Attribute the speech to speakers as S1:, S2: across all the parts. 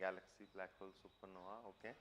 S1: galaxy, black hole, supernova. Okay.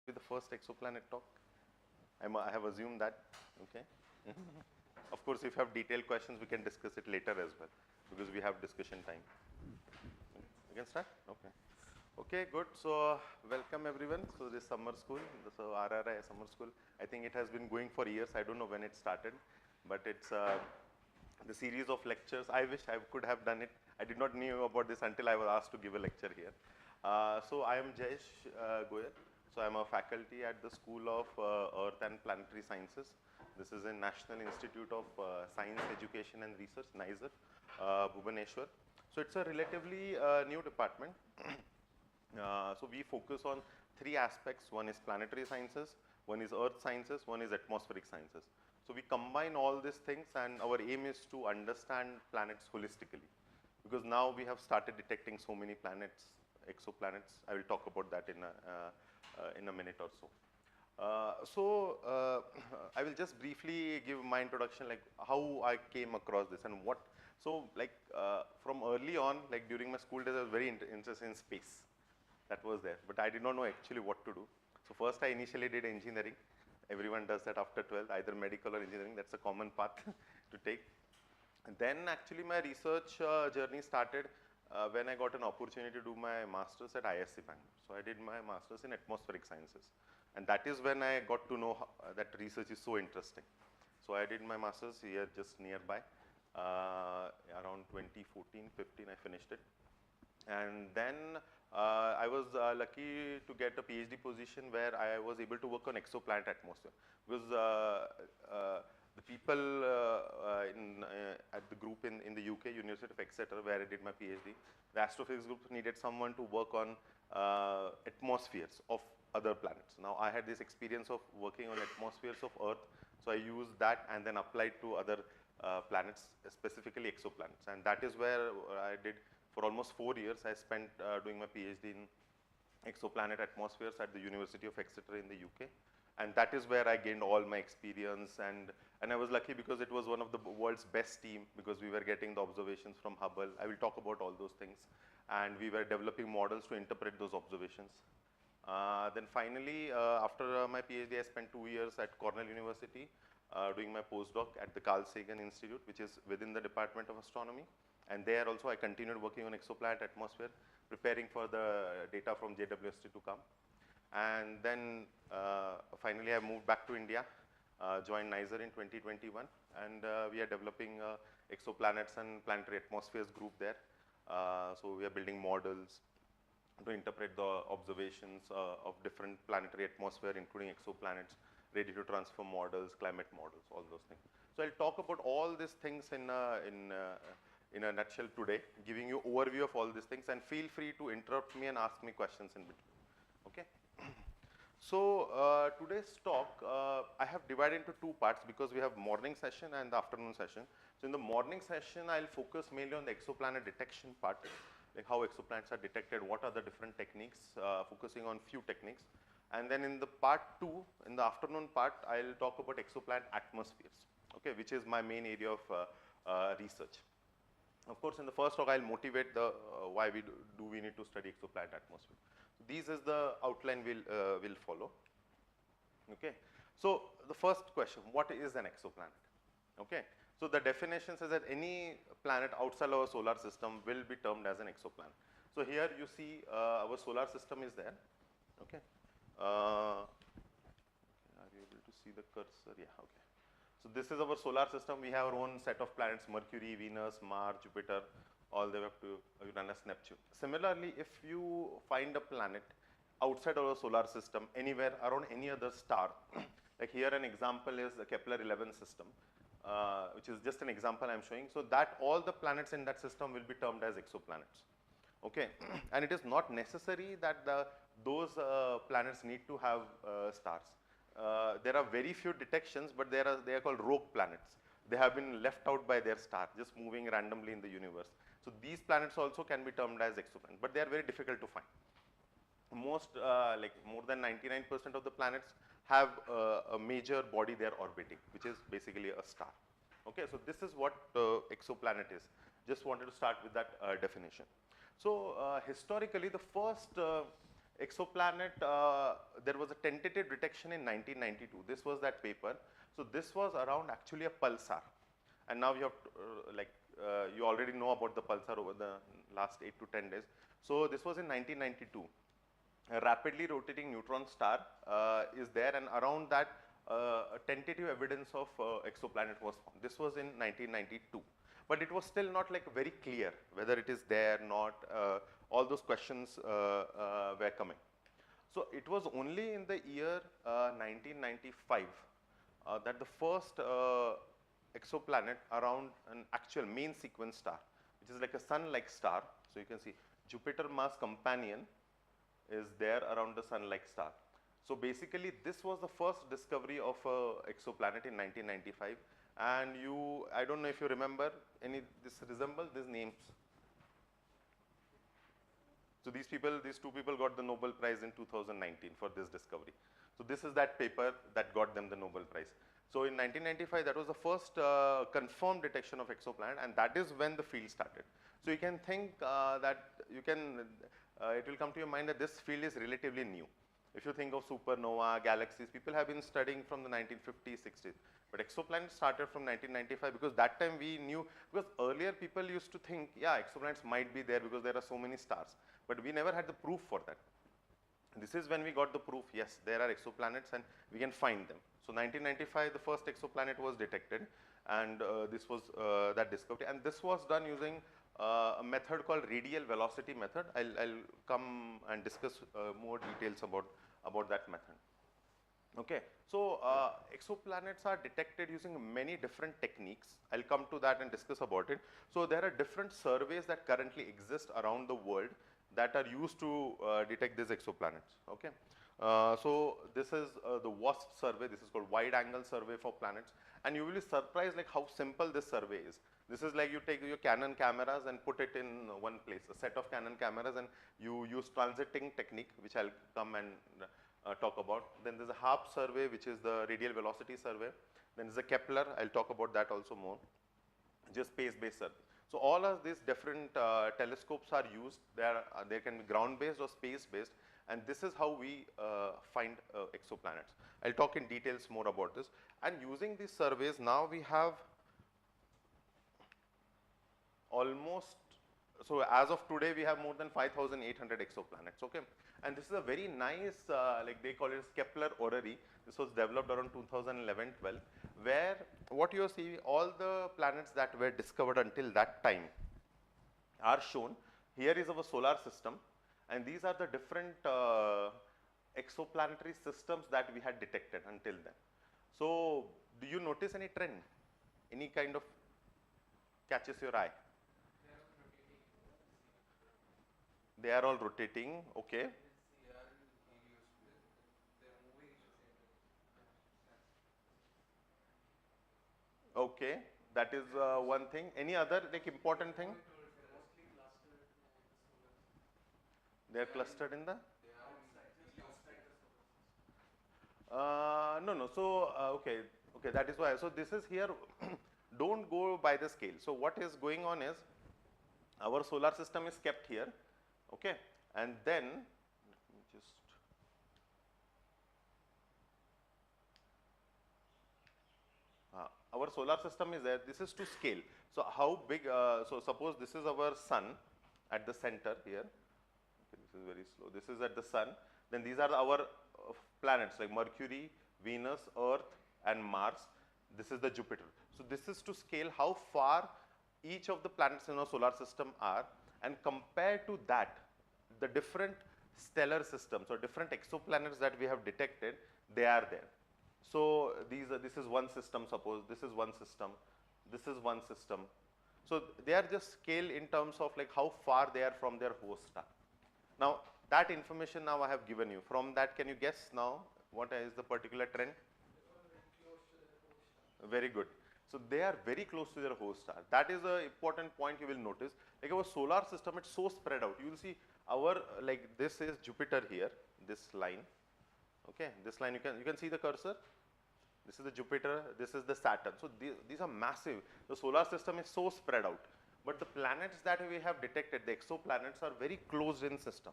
S1: With the first exoplanet talk, I have assumed that. Okay. Of course, if you have detailed questions, we can discuss it later as well, because we have discussion time. We can start? Okay. Okay, good. So, welcome everyone. So, this summer school, so RRI Summer School, I think it has been going for years. I don't know when it started, but it's the series of lectures. I wish I could have done it. I did not know about this until I was asked to give a lecture here. So, I am Jayesh Goyal. So, I am a faculty at the School of Earth and Planetary Sciences. This is in National Institute of Science, Education and Research, NISER, Bhubaneswar. So, it's a relatively new department. So, we focus on three aspects. One is planetary sciences, one is earth sciences, one is atmospheric sciences. So, we combine all these things, and our aim is to understand planets holistically, because now we have started detecting so many planets, exoplanets. I will talk about that in a minute or so. I will just briefly give my introduction, like how I came across this and what. So, like from early on, like during my school days, I was very interested in space. That was there, but I did not know actually what to do. So first I initially did engineering. Everyone does that after 12th, either medical or engineering. That's a common path to take. And then actually my research journey started when I got an opportunity to do my master's at ISC Bangalore. So I did my master's in atmospheric sciences. And that is when I got to know that research is so interesting. So I did my master's here just nearby. Around 2014-15 I finished it. And then I was lucky to get a PhD position where I was able to work on exoplanet atmosphere, because the people at the group in the UK, University of Exeter, where I did my PhD, the astrophysics group needed someone to work on atmospheres of other planets. Now I had this experience of working on atmospheres of Earth, so I used that and then applied to other planets, specifically exoplanets, and that is where I did. For almost 4 years, I spent doing my PhD in exoplanet atmospheres at the University of Exeter in the UK. And that is where I gained all my experience, and I was lucky because it was one of the world's best team, because we were getting the observations from Hubble. I will talk about all those things. And we were developing models to interpret those observations. Then finally, after my PhD, I spent 2 years at Cornell University doing my postdoc at the Carl Sagan Institute, which is within the Department of Astronomy. And there also I continued working on exoplanet atmosphere, preparing for the data from JWST to come. And then finally I moved back to India, joined NISER in 2021, and we are developing exoplanets and planetary atmospheres group there. So we are building models to interpret the observations of different planetary atmosphere, including exoplanets, ready to transfer models, climate models, all those things. So I'll talk about all these things in a nutshell today, giving you overview of all these things, and feel free to interrupt me and ask me questions in between. Okay. So today's talk I have divided into two parts, because we have morning session and the afternoon session. So in the morning session, I'll focus mainly on the exoplanet detection part, like how exoplanets are detected, what are the different techniques, focusing on few techniques. And then in the part two, in the afternoon part, I'll talk about exoplanet atmospheres, okay, which is my main area of research. Of course, in the first talk, I'll motivate the why we need to study exoplanet atmosphere. So these is the outline we'll follow. Okay. So the first question: what is an exoplanet? Okay. So the definition says that any planet outside our solar system will be termed as an exoplanet. So here you see our solar system is there. Okay. Are you able to see the cursor? Yeah. Okay. So this is our solar system. We have our own set of planets: Mercury, Venus, Mars, Jupiter, all the way up to Uranus, Neptune. Similarly, if you find a planet outside our solar system, anywhere around any other star. Like here an example is the Kepler 11 system, which is just an example I'm showing. So that all the planets in that system will be termed as exoplanets. Okay, and it is not necessary that those planets need to have stars. There are very few detections, but they are called rogue planets. They have been left out by their star, just moving randomly in the universe. So these planets also can be termed as exoplanets, but they are very difficult to find. Most, like more than 99% of the planets have a major body they are orbiting, which is basically a star. Okay, so this is what exoplanet is. Just wanted to start with that definition. So historically, the first exoplanet, there was a tentative detection in 1992. This was that paper. So this was around actually a pulsar, and now you have you already know about the pulsar over the last 8 to 10 days. So this was in 1992. A rapidly rotating neutron star is there, and around that a tentative evidence of exoplanet was found. This was in 1992, but it was still not like very clear whether it is there, not. All those questions were coming. So it was only in the year 1995 that the first exoplanet around an actual main sequence star, which is like a sun-like star. So you can see Jupiter mass companion is there around the sun-like star. So basically this was the first discovery of exoplanet in 1995, and I don't know if you remember this resembles these names. So these two people got the Nobel Prize in 2019 for this discovery. So this is that paper that got them the Nobel Prize. So in 1995, that was the first confirmed detection of exoplanet, and that is when the field started. So you can think that it will come to your mind that this field is relatively new. If you think of supernova, galaxies, people have been studying from the 1950s, 60s. But exoplanets started from 1995 because that time we knew, because earlier people used to think, yeah, exoplanets might be there because there are so many stars. But we never had the proof for that. This is when we got the proof, yes, there are exoplanets and we can find them. So 1995, the first exoplanet was detected, and this was that discovery. And this was done using a method called radial velocity method. I'll come and discuss more details about that method. Okay, so exoplanets are detected using many different techniques. I'll come to that and discuss about it. So there are different surveys that currently exist around the world that are used to detect these exoplanets. Okay, so this is the WASP survey. This is called Wide Angle Survey for Planets, and you will be surprised like how simple this survey is. This is like you take your Canon cameras and put it in one place, a set of Canon cameras, and you use transiting technique, which I'll come and talk about. Then there's a HARP survey, which is the radial velocity survey. Then there's a Kepler. I'll talk about that also more. Just space-based survey. So all of these different telescopes are used. They can be ground-based or space-based, and this is how we find exoplanets. I'll talk in details more about this. And using these surveys, now we have almost, so as of today, we have more than 5,800 exoplanets, okay? And this is a very nice, like they call it Kepler orrery. This was developed around 2011-12, where what you see, all the planets that were discovered until that time are shown. Here is our solar system, and these are the different exoplanetary systems that we had detected until then. So do you notice any trend? Any kind of catches your eye? They are all rotating, okay. Okay, that is one thing. Any other like important thing? They are clustered in the? No. So okay, that is why. So this is here. Don't go by the scale. So what is going on is our solar system is kept here. Okay, and then let me just our solar system is there. This is to scale. So how big? So suppose this is our sun at the center here. Okay, this is very slow. This is at the sun. Then these are our planets like Mercury, Venus, Earth, and Mars. This is the Jupiter. So this is to scale how far each of the planets in our solar system are, and compared to that, the different stellar systems or different exoplanets that we have detected, they are there. So this is one system, suppose this is one system, this is one system. So they are just scale in terms of like how far they are from their host star. Now that information now I have given you. From that, can you guess now what is the particular trend? Very good. So they are very close to their host star. That is an important point you will notice. Like our solar system, it's so spread out. You will see our, like this is Jupiter here, this line. Okay, this line you can see the cursor. This is the Jupiter, this is the Saturn. So these are massive. The solar system is so spread out. But the planets that we have detected, the exoplanets, are very closed in system.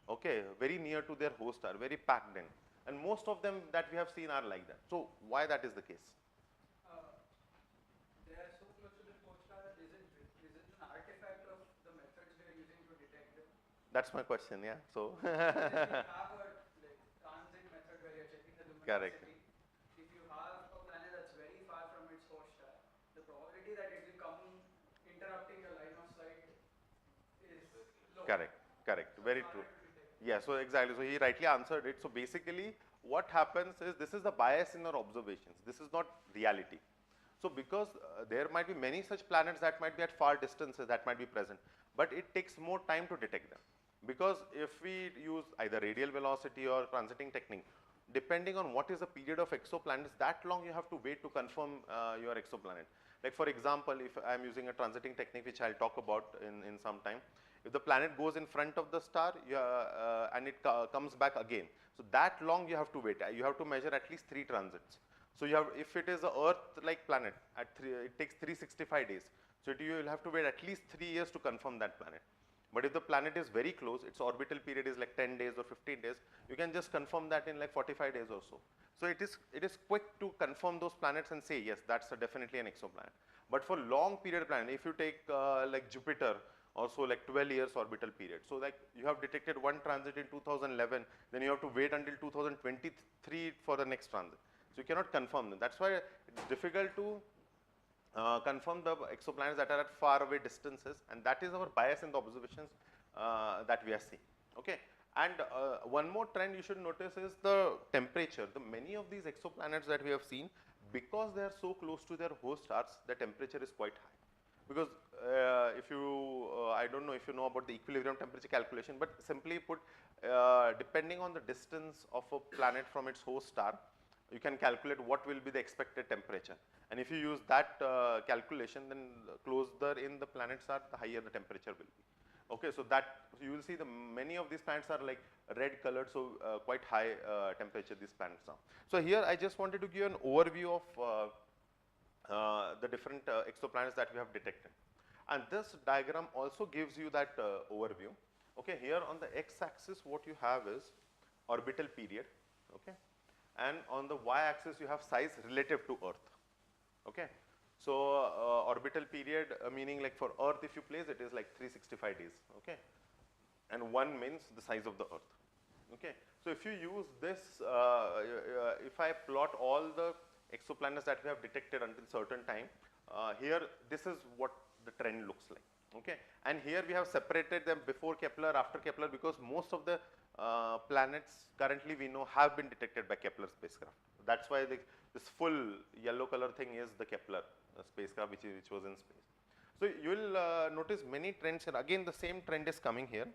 S1: Okay, very near to their host star, very packed in. And most of them that we have seen are like that. So why that is the case?
S2: They are so close to the host star that is it an artifact of the methods we are using to detect them?
S1: That's my question, yeah. So
S2: we have a transit method where you're checking the luminosity.
S1: correct.
S2: If you have a planet that's very far from its host star, the probability that it will come interrupting your line of sight is low.
S1: Correct, correct,
S2: So
S1: very true. Yeah, so exactly. So he rightly answered it. So basically, what happens is this is the bias in our observations. This is not reality. So because there might be many such planets that might be at far distances that might be present, but it takes more time to detect them. Because if we use either radial velocity or transiting technique, depending on what is the period of exoplanets, that long you have to wait to confirm your exoplanet. Like for example, if I am using a transiting technique, which I'll talk about in some time, if the planet goes in front of the star and it comes back again, so that long you have to wait. You have to measure at least 3 transits. So you have, if it is a Earth-like planet, it takes 365 days. So you will have to wait at least 3 years to confirm that planet. But if the planet is very close, its orbital period is like 10 days or 15 days, you can just confirm that in like 45 days or so. So it is quick to confirm those planets and say, yes, that's definitely an exoplanet. But for long period planet, if you take like Jupiter, also like 12 years orbital period. So like you have detected one transit in 2011, then you have to wait until 2023 for the next transit. So you cannot confirm them. That's why it's difficult to confirm the exoplanets that are at far away distances, and that is our bias in the observations that we are seeing. Okay, and one more trend you should notice is the temperature. Many of these exoplanets that we have seen, because they are so close to their host stars, the temperature is quite high. Because if you, I don't know if you know about the equilibrium temperature calculation, but simply put, depending on the distance of a planet from its host star, you can calculate what will be the expected temperature. And if you use that calculation, then closer in the planets are, the higher the temperature will be. Okay, so that you will see many of these planets are like red colored, so quite high temperature these planets are. So here I just wanted to give an overview of the different exoplanets that we have detected. And this diagram also gives you that overview. Okay, here on the x-axis what you have is orbital period. Okay, and on the y-axis you have size relative to Earth. Okay, so orbital period meaning like for Earth, if you place it is like 365 days. Okay, and 1 means the size of the Earth. Okay, so if you use this, if I plot all the exoplanets that we have detected until certain time, here this is what the trend looks like. Okay, and here we have separated them before Kepler, after Kepler, because most of the planets currently we know have been detected by Kepler spacecraft. That's why this full yellow color thing is the Kepler spacecraft which was in space. So you will notice many trends here. Again, the same trend is coming here.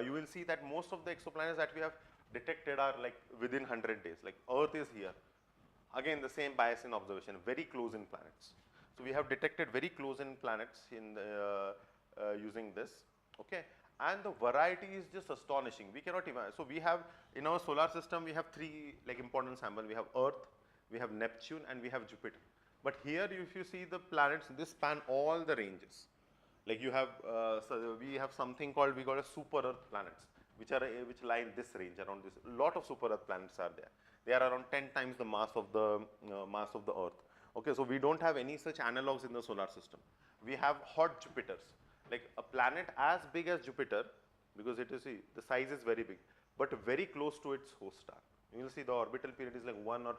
S1: You will see that most of the exoplanets that we have detected are like within 100 days. Like Earth is here. Again, the same bias in observation, very close in planets. So we have detected very close in planets in using this. Okay, and the variety is just astonishing. We cannot even. So we have in our solar system we have 3 like important samples. We have Earth, we have Neptune, and we have Jupiter. But here, if you see the planets, this span all the ranges. Like you have, so we have something called, we got a super Earth planets, which lie in this range around this. A lot of super Earth planets are there. They are around 10 times the mass of the Earth. Okay, so we don't have any such analogs in the solar system. We have hot Jupiters, like a planet as big as Jupiter, because it is the size is very big, but very close to its host star. You will see the orbital period is like 1 or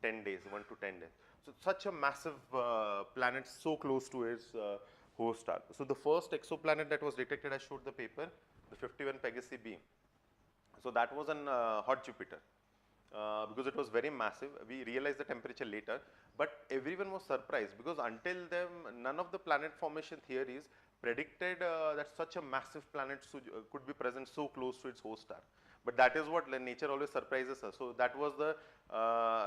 S1: 10 days, 1 to 10 days. So such a massive planet so close to its host star. So the first exoplanet that was detected, I showed the paper, the 51 Pegasi b. So that was an hot Jupiter. Because it was very massive. We realized the temperature later, but everyone was surprised because until then, none of the planet formation theories predicted that such a massive planet could be present so close to its host star. But that is what nature always surprises us. So that was the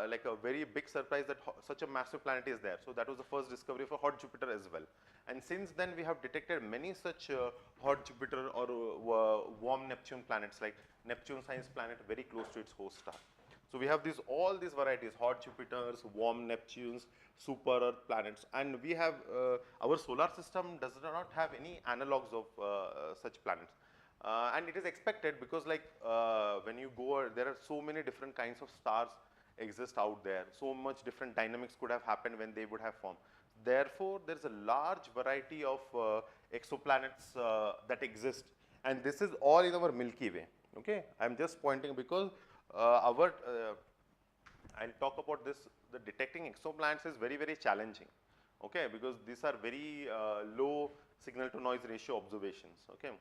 S1: like a very big surprise that such a massive planet is there. So that was the first discovery for hot Jupiter as well. And since then, we have detected many such hot Jupiter or warm Neptune planets, like Neptune sized planet very close to its host star. So we have all these varieties: hot Jupiters, warm Neptunes, super Earth planets, and we have our solar system does not have any analogs of such planets. And it is expected because like when you go, there are so many different kinds of stars exist out there. So much different dynamics could have happened when they would have formed. Therefore, there is a large variety of exoplanets that exist, and this is all in our Milky Way. Okay, I am just pointing because I'll talk about this. The detecting exoplanets is very, very challenging. Okay, because these are very low signal to noise ratio observations. Okay,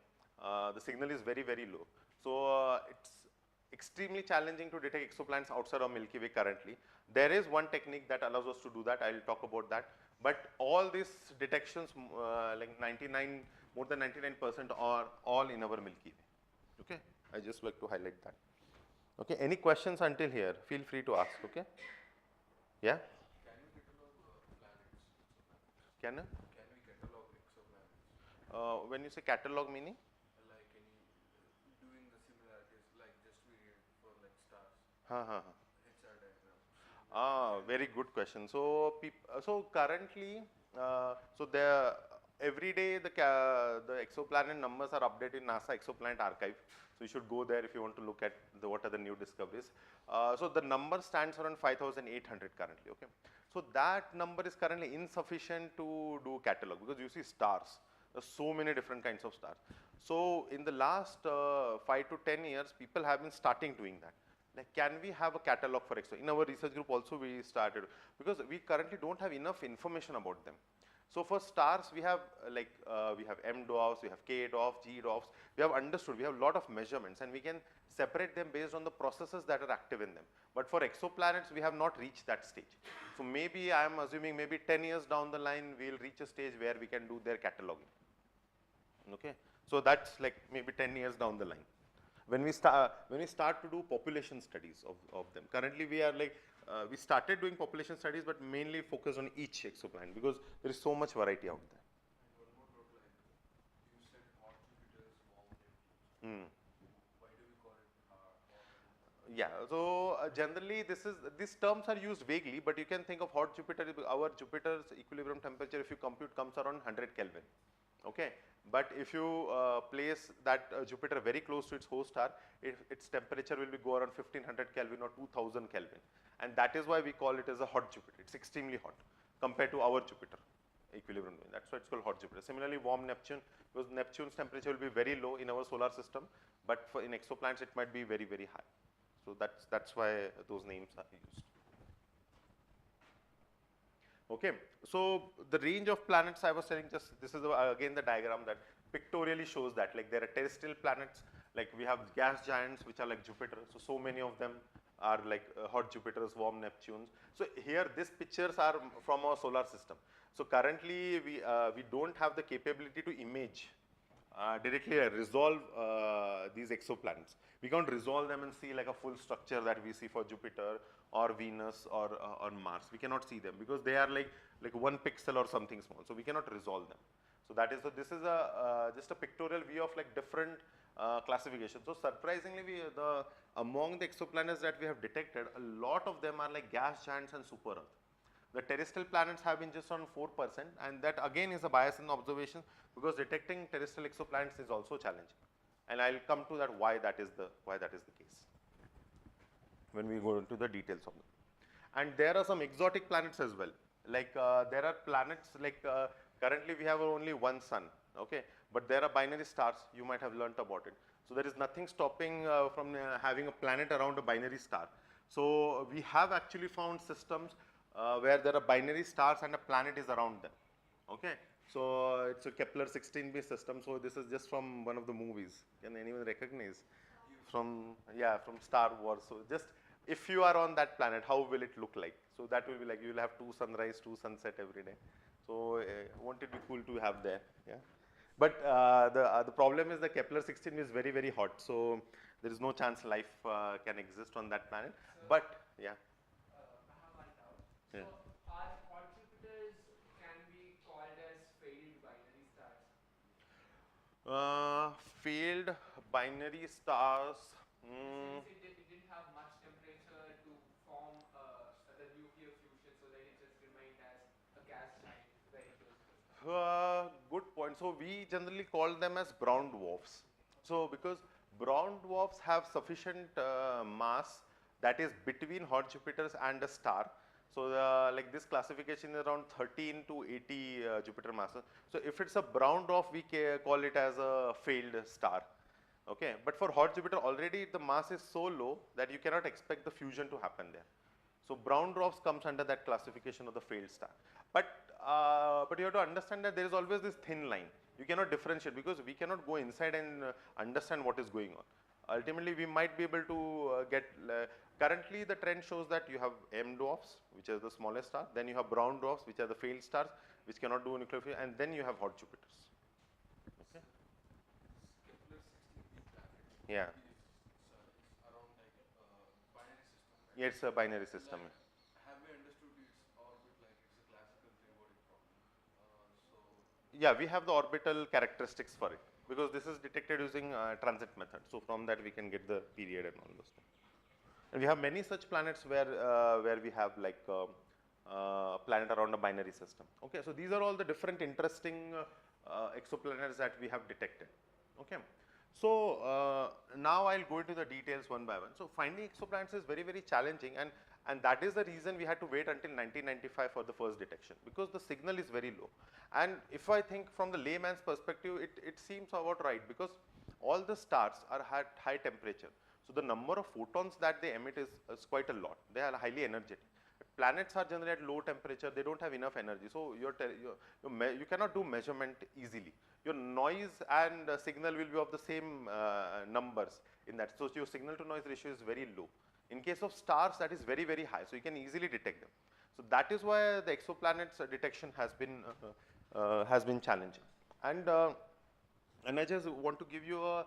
S1: the signal is very, very low. So it's extremely challenging to detect exoplanets outside of Milky Way currently. There is one technique that allows us to do that. I'll talk about that. But all these detections, like more than 99% are all in our Milky Way. Okay, I just like to highlight that. Okay, any questions until here? Feel free to ask. Okay. Yeah.
S3: Can we catalog planets?
S1: Can
S3: Can we catalog exoplanets?
S1: when you say catalog meaning?
S3: Like any doing the similarities, like just we did for like stars. HR diagram.
S1: Very good question. So, so currently, so there every day the exoplanet numbers are updated in NASA Exoplanet Archive. So you should go there if you want to look at what are the new discoveries. So the number stands around 5,800 currently. Okay. So that number is currently insufficient to do catalog because you see stars. There's so many different kinds of stars. So in the last 5 to 10 years, people have been starting doing that. Like, can we have a catalog for exo? In our research group also we started, because we currently don't have enough information about them. So for stars, we have we have M dwarfs, we have K dwarfs, G dwarfs. We have understood, we have a lot of measurements, and we can separate them based on the processes that are active in them. But for exoplanets, we have not reached that stage. So maybe I am assuming maybe 10 years down the line, we will reach a stage where we can do their cataloging. Okay, so that's like maybe 10 years down the line. When we start to do population studies of them. Currently, we are like we started doing population studies, but mainly focus on each exoplanet because there is so much variety out there.
S3: And one more thought, like you said hot Jupiters, warm Neptunes. Why do we call it hot?
S1: Yeah, so generally these terms are used vaguely, but you can think of hot Jupiter. Our Jupiter's equilibrium temperature, if you compute, comes around 100 Kelvin. Okay, but if you place that Jupiter very close to its host star, its temperature will be go around 1500 Kelvin or 2000 Kelvin, and that is why we call it as a hot Jupiter. It's extremely hot compared to our Jupiter equilibrium. That's why it's called hot Jupiter. Similarly, warm Neptune, because Neptune's temperature will be very low in our solar system, but in exoplanets it might be very, very high. So that's why those names are used. Okay, so the range of planets I was saying, just this is again the diagram that pictorially shows that, like there are terrestrial planets, like we have gas giants which are like Jupiter. So many of them are like hot Jupiters, warm Neptunes. So here these pictures are from our solar system. So currently we don't have the capability to image directly resolve these exoplanets. We can't resolve them and see like a full structure that we see for Jupiter or Venus or Mars. We cannot see them because they are like 1 pixel or something small. So we cannot resolve them. So that is, so this is just a pictorial view of like different classifications. So surprisingly, among the exoplanets that we have detected, a lot of them are like gas giants and super Earth. The terrestrial planets have been just on 4%, and that again is a bias in the observation because detecting terrestrial exoplanets is also challenging. And I'll come to that why that is the case when we go into the details of them. And there are some exotic planets as well. Like there are planets like currently we have only one sun, okay, but there are binary stars. You might have learnt about it. So there is nothing stopping from having a planet around a binary star. So we have actually found systems where there are binary stars and a planet is around them. Okay, so it's a Kepler 16b system. So this is just from one of the movies. Can anyone recognize? from Star Wars. So just if you are on that planet, how will it look like? So that will be like you will have 2 sunrise, 2 sunset every day. So won't it be cool to have there? Yeah. But the problem is the Kepler-16 is very, very hot. So there is no chance life can exist on that planet.
S4: So,
S1: but yeah.
S4: I have one doubt.
S1: Yeah.
S4: So are hot Jupiters can be called as failed binary stars?
S1: Failed binary stars.
S4: Since it didn't have much temperature to form the nuclear fusion, so that it just remained as a gas giant very close to the star.
S1: Good point. So we generally call them as brown dwarfs. So because brown dwarfs have sufficient mass that is between hot Jupiters and a star. So like this classification is around 13 to 80 Jupiter masses. So if it's a brown dwarf, we call it as a failed star. Okay, but for hot Jupiter already the mass is so low that you cannot expect the fusion to happen there. So brown dwarfs comes under that classification of the failed star. But you have to understand that there is always this thin line. You cannot differentiate because we cannot go inside and understand what is going on. Ultimately, we might be able to get, currently the trend shows that you have M dwarfs, which is the smallest star, then you have brown dwarfs, which are the failed stars, which cannot do nuclear fusion, and then you have hot Jupiters. Okay.
S3: Kepler-16b planet.
S1: Yeah.
S3: It's around like binary system. Right?
S1: Yeah, it's a binary system.
S3: Like, have we understood its orbit like it's a classical three-body problem?
S1: Yeah, we have the orbital characteristics for it because this is detected using transit method. So from that we can get the period and all those things. And we have many such planets where we have like planet around a binary system. Okay, so these are all the different interesting exoplanets that we have detected. Okay. So now I'll go into the details one by one. So finding exoplanets is very, very challenging, and that is the reason we had to wait until 1995 for the first detection, because the signal is very low. And if I think from the layman's perspective, it seems about right, because all the stars are at high temperature. So the number of photons that they emit is quite a lot. They are highly energetic. Planets are generally at low temperature, they don't have enough energy. So you cannot do measurement easily. Your noise and signal will be of the same numbers in that. So your signal to noise ratio is very low. In case of stars, that is very, very high. So you can easily detect them. So that is why the exoplanets detection has been challenging. And I just want to give you a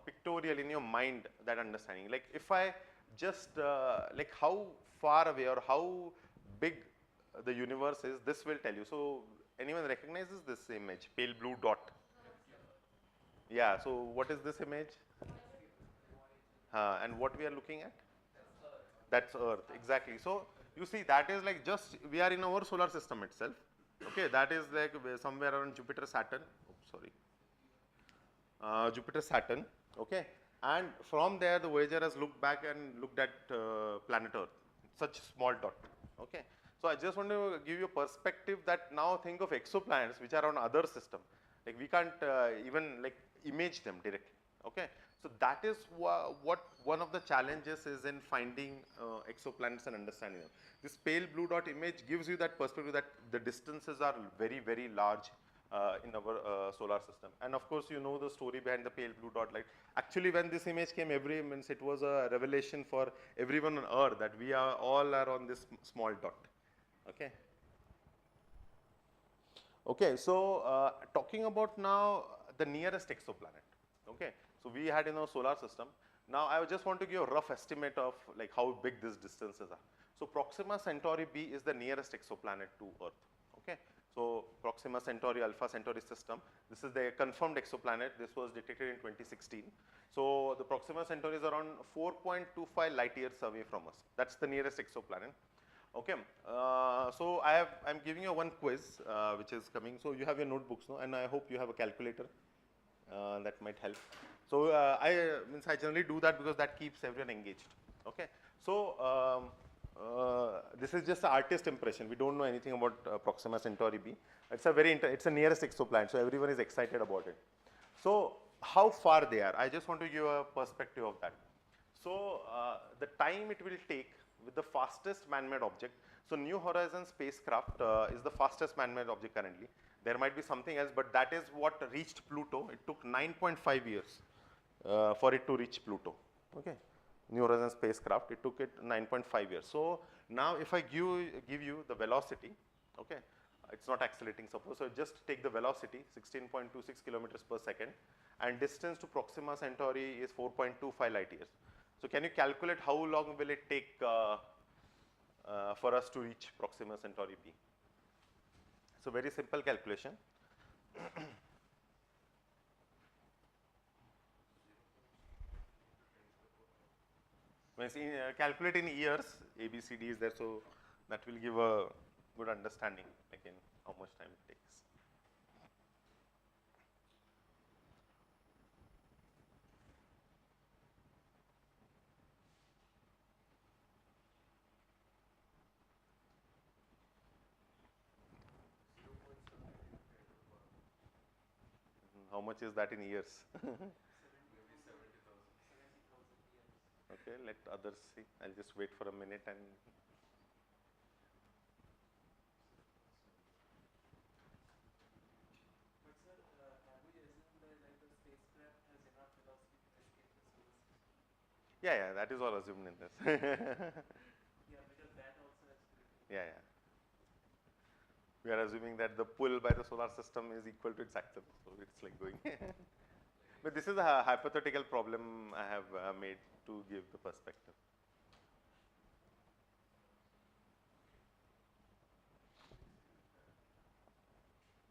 S1: pictorial in your mind, that understanding. Like if I just like how far away or how big the universe is, this will tell you. So anyone recognizes this image, pale blue dot? Yeah, so what is this image? And what we are looking at? That's Earth, exactly. So you see, that is like just, we are in our solar system itself. Okay, that is like somewhere around Jupiter, Saturn. Oops, sorry. Jupiter, Saturn. Okay, and from there the Voyager has looked back and looked at planet Earth, such small dot. Okay, so I just want to give you a perspective that now think of exoplanets which are on other system. Like we can't even like image them directly. Okay, so that is what one of the challenges is in finding exoplanets and understanding them. This pale blue dot image gives you that perspective that the distances are very, very large in our solar system. And of course, you know the story behind the pale blue dot. Like actually, when this image came, it was a revelation for everyone on Earth that we are all on this small dot. Okay. Okay. So talking about now the nearest exoplanet. Okay. So we had in our solar system. Now I just want to give a rough estimate of like how big these distances are. So Proxima Centauri b is the nearest exoplanet to Earth. Okay. So Proxima Centauri Alpha Centauri system. This is the confirmed exoplanet. This was detected in 2016. So the Proxima Centauri is around 4.25 light years away from us. That's the nearest exoplanet. Okay. So I'm giving you one quiz which is coming. So you have your notebooks, no? And I hope you have a calculator. That might help. So I generally do that because that keeps everyone engaged. Okay. So this is just an artist impression. We don't know anything about Proxima Centauri b. It's it's the nearest exoplanet, so everyone is excited about it. So how far they are? I just want to give a perspective of that. So the time it will take with the fastest man-made object. So New Horizons spacecraft is the fastest man-made object currently. There might be something else, but that is what reached Pluto. It took 9.5 years. for it to reach Pluto. Okay, New Horizons spacecraft, it took it 9.5 years. So now if I give you the velocity, okay, it's not accelerating suppose, so just take the velocity 16.26 kilometers per second, and distance to Proxima Centauri is 4.25 light years. So can you calculate how long will it take for us to reach Proxima Centauri B? So very simple calculation. Calculate in years, A, B, C, D is there, so that will give a good understanding like in how much time it takes. How much is that in years?
S3: Maybe 70,000.
S1: Okay, let others see. I'll just wait for a minute and.
S4: But sir, have we assumed that like the spacecraft has enough velocity to escape the solar system?
S1: Yeah, that is all assumed in this.
S4: Yeah, because that also has to be.
S1: Yeah. We are assuming that the pull by the solar system is equal to its axis, so it's like going. But this is a hypothetical problem I have made to give the perspective.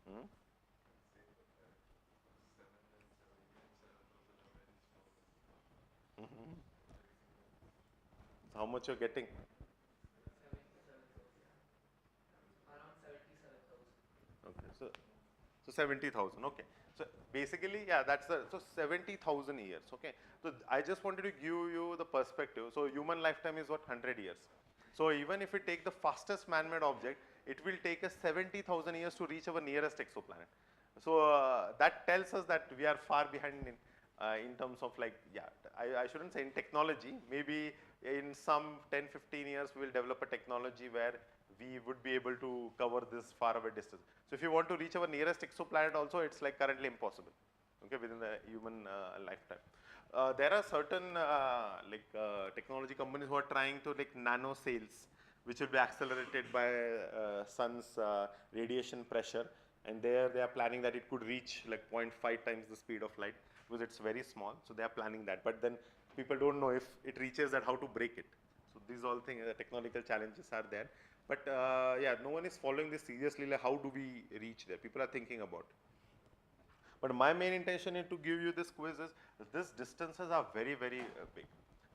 S1: Hmm? How much you're getting?
S4: 77,000. Around 77,000.
S1: Okay, so 70,000. Okay, so basically, yeah, that's the so 70,000 years. Okay, so I just wanted to give you the perspective. So human lifetime is what 100 years. So even if we take the fastest man-made object, it will take us 70,000 years to reach our nearest exoplanet. So that tells us that we are far behind in terms of like, yeah, I shouldn't say in technology. Maybe in some 10-15 years we will develop a technology where we would be able to cover this far away distance. So if you want to reach our nearest exoplanet also, it's like currently impossible, okay, within the human lifetime. There are certain technology companies who are trying to like nano sails, which will be accelerated by sun's radiation pressure, and there they are planning that it could reach like 0.5 times the speed of light because it's very small. So they are planning that, but then people don't know if it reaches that how to break it. So these all things, technological challenges are there. But yeah, no one is following this seriously. Like how do we reach there? People are thinking about it. But my main intention is to give you this quiz is these distances are very, very big.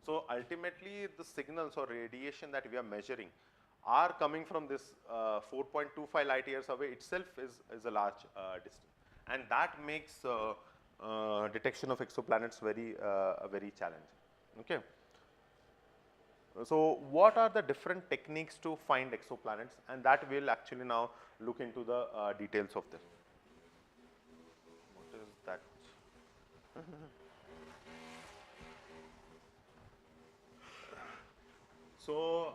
S1: So ultimately, the signals or radiation that we are measuring are coming from this 4.25 light years away itself is a large distance, and that makes detection of exoplanets very very challenging. Okay. So what are the different techniques to find exoplanets, and that will actually now look into the details of this. What is that? So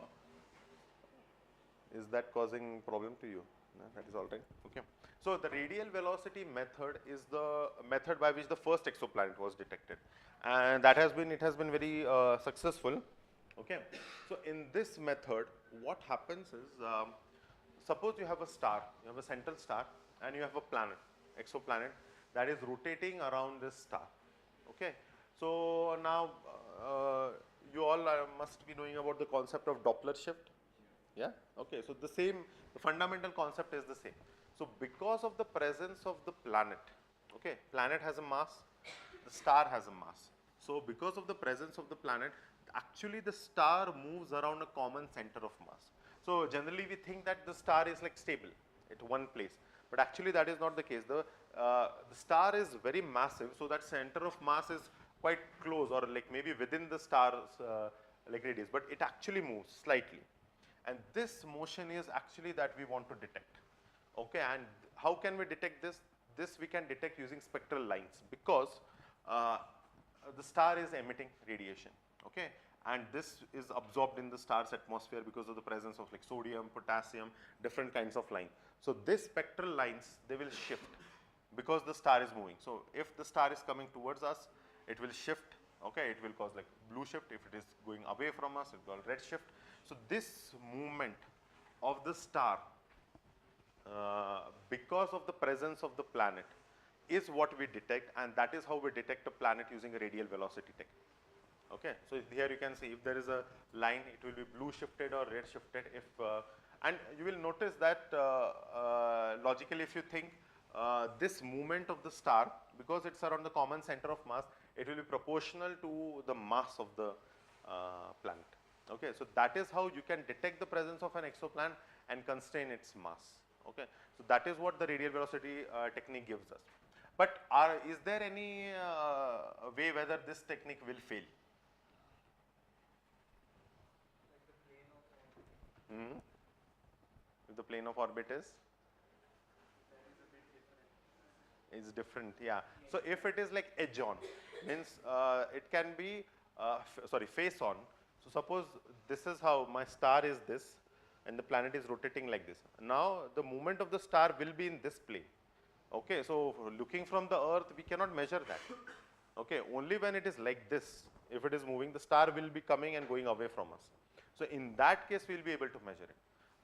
S1: is that causing problem to you? No, that is all right. Okay. So the radial velocity method is the method by which the first exoplanet was detected, and that has been very successful. Okay. So in this method, what happens is, suppose you have a star, you have a central star, and you have a planet, exoplanet, that is rotating around this star. Okay. So now you all must be knowing about the concept of Doppler shift. Yeah. Okay. So the fundamental concept is the same. So because of the presence of the planet, okay, planet has a mass, the star has a mass. So because of the presence of the planet, actually the star moves around a common center of mass. So generally we think that the star is like stable at one place, but actually that is not the case. The star is very massive, so that center of mass is quite close, or like maybe within the star's like radius, but it actually moves slightly. And this motion is actually that we want to detect. Okay, and how can we detect this? This we can detect using spectral lines, because the star is emitting radiation. Okay, and this is absorbed in the star's atmosphere because of the presence of like sodium, potassium, different kinds of lines. So these spectral lines, they will shift because the star is moving. So if the star is coming towards us, it will shift, okay, it will cause like blue shift. If it is going away from us, it will call red shift. So this movement of the star because of the presence of the planet is what we detect, and that is how we detect a planet using a radial velocity technique. Okay, so here you can see if there is a line, it will be blue shifted or red shifted. If and you will notice that logically, if you think this movement of the star, because it's around the common center of mass, it will be proportional to the mass of the planet. Okay, so that is how you can detect the presence of an exoplanet and constrain its mass. Okay, so that is what the radial velocity technique gives us. But is there any way whether this technique will fail? If the plane of orbit is different, yeah. So if it is like edge on, means it can be face on. So suppose this is how my star is this, and the planet is rotating like this. Now the movement of the star will be in this plane. Okay, so looking from the Earth, we cannot measure that. Okay, only when it is like this, if it is moving, the star will be coming and going away from us. So in that case, we will be able to measure it.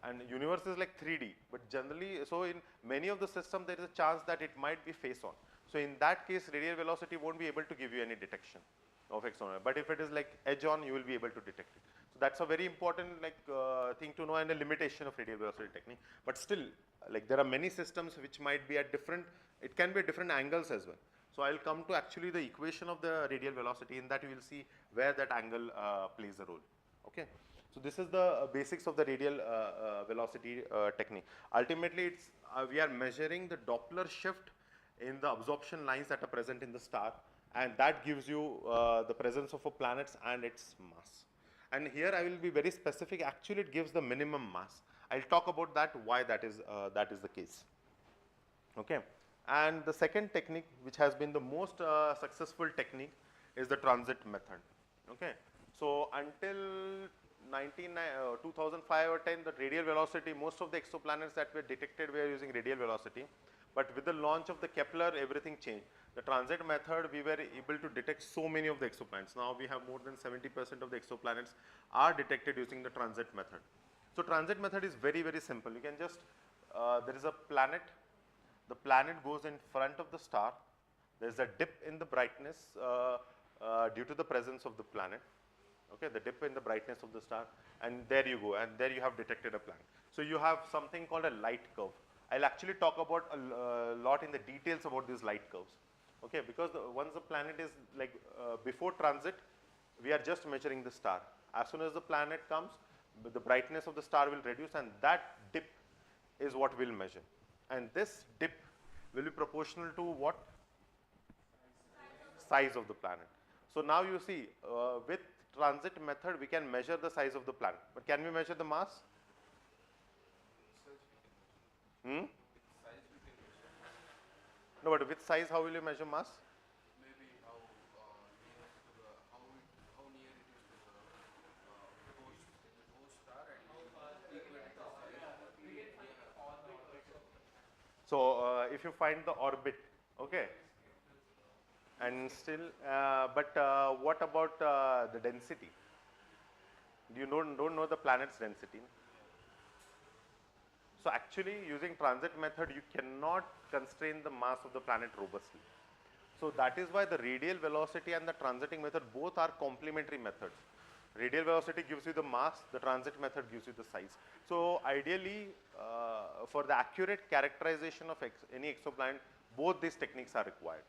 S1: And universe is like 3D, but generally, so in many of the systems, there is a chance that it might be face on. So in that case, radial velocity won't be able to give you any detection of exoplanet. But if it is like edge on, you will be able to detect it. So that's a very important thing to know, and a limitation of radial velocity technique. But still, like there are many systems which might be at different, it can be at different angles as well. So I'll come to actually the equation of the radial velocity. In that you will see where that angle plays a role. Okay. So this is the basics of the radial velocity technique. Ultimately, it's we are measuring the Doppler shift in the absorption lines that are present in the star, and that gives you the presence of a planet and its mass. And here I will be very specific. Actually, it gives the minimum mass. I'll talk about that, why that is the case. Okay. And the second technique, which has been the most successful technique, is the transit method. Okay. So until 2005 or 10, the radial velocity, most of the exoplanets that were detected were using radial velocity. But with the launch of the Kepler, everything changed. The transit method, we were able to detect so many of the exoplanets. Now we have more than 70% of the exoplanets are detected using the transit method. So transit method is very, very simple. You can just, there is a planet, the planet goes in front of the star. There is a dip in the brightness due to the presence of the planet. Okay, the dip in the brightness of the star, and there you go, and there you have detected a planet. So you have something called a light curve. I'll actually talk about a lot in the details about these light curves. Okay, because once the planet is like before transit, we are just measuring the star. As soon as the planet comes, the brightness of the star will reduce, and that dip is what we'll measure. And this dip will be proportional to what? Size of the planet. So now you see, with transit method, we can measure the size of the planet. But can we measure the mass? No, but with size, how will you measure mass?
S3: Maybe how near to the how near it is to the host star and equate it to
S1: So if you find the orbit, okay, and still, but what about the density? You don't know the planet's density. So actually, using transit method, you cannot constrain the mass of the planet robustly. So that is why the radial velocity and the transiting method both are complementary methods. Radial velocity gives you the mass, the transit method gives you the size. So ideally, for the accurate characterization of any exoplanet, both these techniques are required.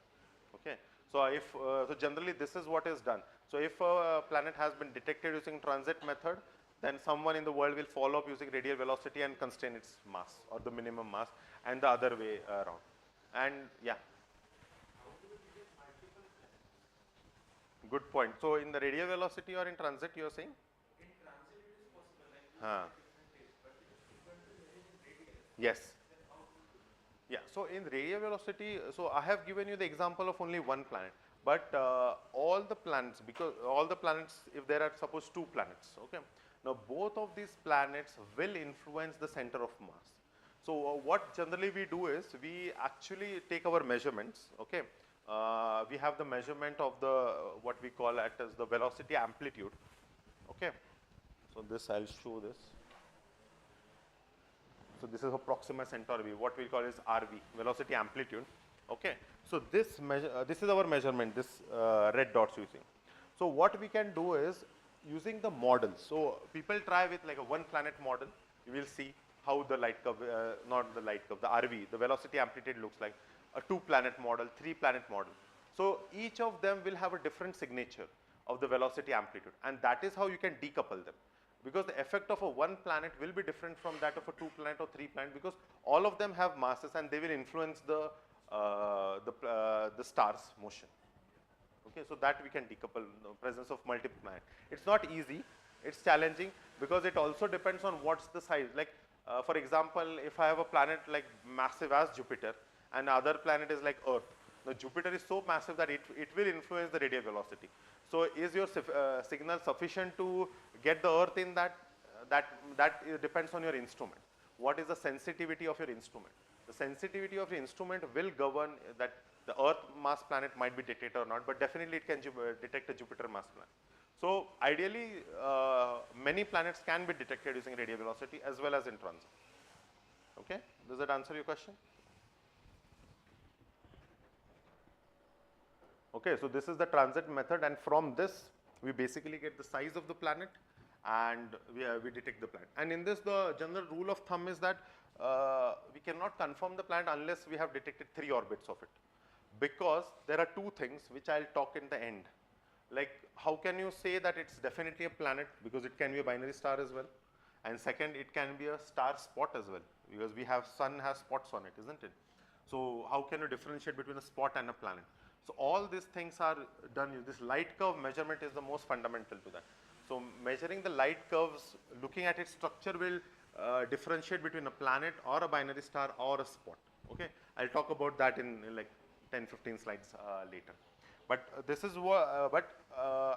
S1: Okay. So if so generally this is what is done. So if a planet has been detected using transit method, then someone in the world will follow up using radial velocity and constrain its mass or the minimum mass, and the other way around. And yeah. Good point. So in the radial velocity or in transit, you are saying?
S4: In transit it is possible, like you have different days, but it is difficult to measure in radial.
S1: Yes.
S4: Then how to do it?
S1: Yeah. So in radial velocity, so I have given you the example of only one planet, but all the planets, because all the planets, if there are suppose two planets, okay. Now both of these planets will influence the center of mass. So what generally we do is we actually take our measurements, okay. we have the measurement of the what we call it as the velocity amplitude. Okay, so this I'll show this. So this is a Proxima Centauri, what we call is RV, velocity amplitude. Okay, so this this is our measurement, this red dots you see. So what we can do is using the models. So people try with like a one planet model. You will see how the light curve, not the light curve, the RV, the velocity amplitude looks like. A 2-planet model, 3-planet model. So each of them will have a different signature of the velocity amplitude, and that is how you can decouple them. Because the effect of a 1 planet will be different from that of a 2-planet or 3-planet, because all of them have masses and they will influence the star's motion. Okay, so that we can decouple the presence of multiple planets. It's not easy, it's challenging, because it also depends on what's the size. Like for example, if I have a planet like massive as Jupiter and other planet is like Earth, now Jupiter is so massive that it will influence the radial velocity. So is your signal sufficient to get the Earth in that? That depends on your instrument. What is the sensitivity of your instrument? The sensitivity of the instrument will govern that the Earth mass planet might be detected or not, but definitely it can detect a Jupiter mass planet. So ideally, many planets can be detected using radial velocity as well as in transit. Okay, does that answer your question? Okay, so this is the transit method, and from this we basically get the size of the planet and we detect the planet. And in this, the general rule of thumb is that we cannot confirm the planet unless we have detected 3 orbits of it, because there are 2 things which I'll talk in the end. Like, how can you say that it's definitely a planet, because it can be a binary star as well, and second, it can be a star spot as well, because we have sun has spots on it, isn't it? So how can you differentiate between a spot and a planet? So all these things are done. This light curve measurement is the most fundamental to that. So measuring the light curves, looking at its structure will differentiate between a planet or a binary star or a spot. Okay, I'll talk about that in like 10-15 slides later. But this is what.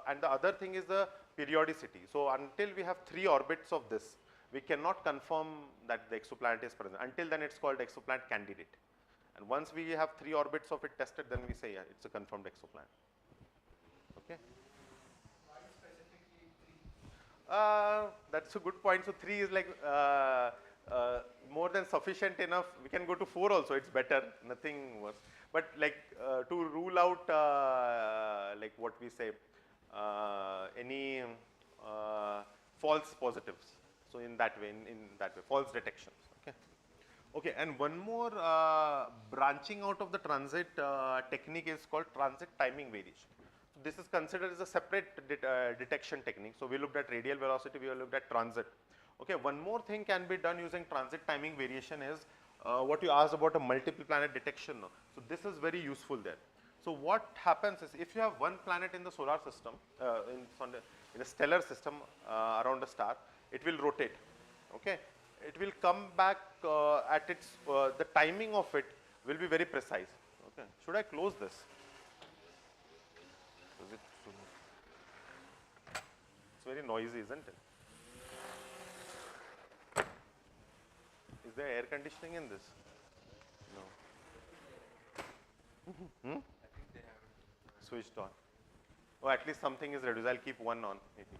S1: And the other thing is the periodicity. So until we have 3 orbits of this, we cannot confirm that the exoplanet is present. Until then, it's called exoplanet candidate. And once we have 3 orbits of it tested, then we say, yeah, it's a confirmed exoplanet. Okay.
S2: Why specifically 3?
S1: That's a good point. So 3 is like more than sufficient enough. We can go to 4 also. It's better. Nothing worse. But like to rule out like what we say any false positives. So in that way, in that way, false detections. Okay. Okay, and one more branching out of the transit technique is called transit timing variation. So this is considered as a separate detection technique. So we looked at radial velocity, we looked at transit. Okay, one more thing can be done using transit timing variation is what you asked about a multiple planet detection. So this is very useful there. So what happens is, if you have one planet in the solar system, in a stellar system around a star, it will rotate. Okay. It will come back at its, the timing of it will be very precise. Okay. Should I close this? It's very noisy, isn't it? Is there air conditioning in this? No. Hmm? Switched on. Oh, at least something is reduced. I'll keep one on, maybe.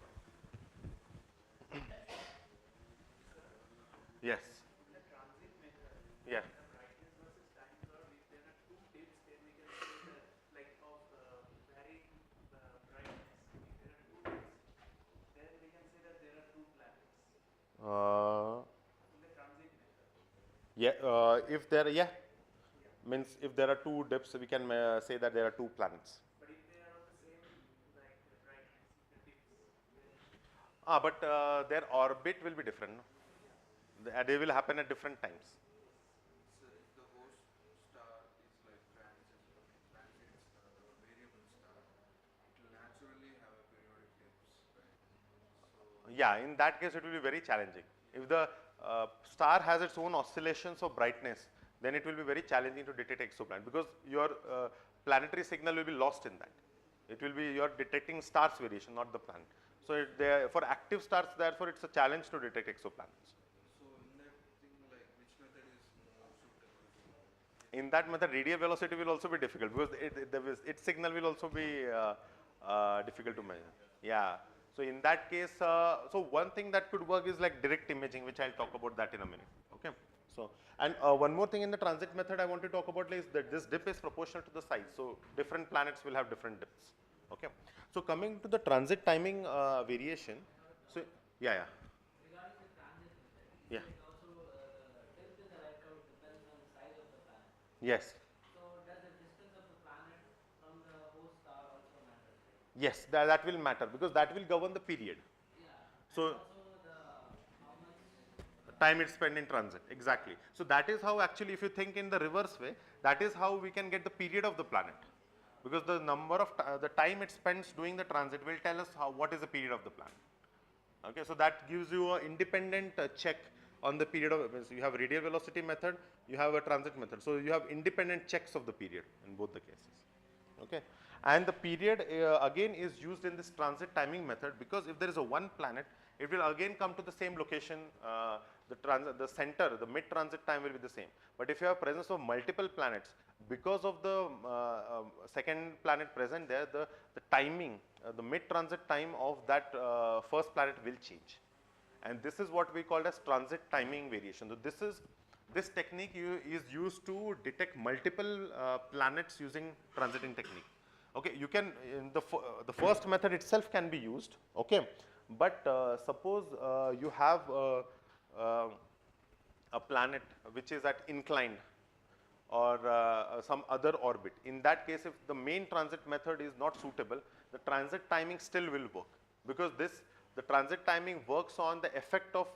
S1: Yes.
S2: The transit method.
S1: Yeah.
S2: The brightness versus time curve. If there are 2 dips, then we can say that like of varying brightness. If there are 2 dips, then we can say that there are 2 planets in the transit method.
S1: Yeah. If there, yeah. Means if there are 2 dips, we can say that there are 2 planets.
S2: But if they are of the same like brightness, the dips, then
S1: But their orbit will be different. No? They will happen at different times.
S3: So if the host star is like transit star or variable star, it will naturally have a periodic dips, right? So
S1: Yeah, in that case, it will be very challenging. If the star has its own oscillations of brightness, then it will be very challenging to detect exoplanet, because your planetary signal will be lost in that. It will be, you are detecting stars variation, not the planet. So for active stars, therefore, it's a challenge to detect exoplanets.
S3: so in that thing, like which method is more suitable?
S1: in that method radial velocity will also be difficult because its signal will also be difficult to measure. Yeah. So in that case, so one thing that could work is like direct imaging, which I'll talk about that in a minute. Okay. So, and one more thing in the transit method I want to talk about is that this dip is proportional to the size. So different planets will have different dips. Okay. So coming to the transit timing variation. So yeah, yeah.
S2: Regarding the transit method,
S1: Yeah.
S2: it also the depth in the light curve depends on the size of the planet.
S1: Yes.
S2: So does the distance of the planet from the host star also matter?
S1: Yes, that will matter because that will govern the period.
S2: Yeah.
S1: So
S2: And also the how much
S1: time it spent in transit, exactly. So that is how actually, if you think in the reverse way, that is how we can get the period of the planet, because the number of the time it spends doing the transit will tell us what is the period of the planet. Okay, so that gives you an independent check on the period of. So you have radial velocity method, you have a transit method. So you have independent checks of the period in both the cases. Okay, and the period again is used in this transit timing method because if there is a one planet, it will again come to the same location. The center, the mid transit time will be the same. But if you have presence of multiple planets, because of the second planet present there, the timing, the mid transit time of that first planet will change. And this is what we call as transit timing variation. So this technique is used to detect multiple planets using transiting technique. Okay, you can in the first method itself can be used. Okay, but suppose you have a planet which is at inclined or some other orbit. In that case, if the main transit method is not suitable, the transit timing still will work, because the transit timing works on the effect of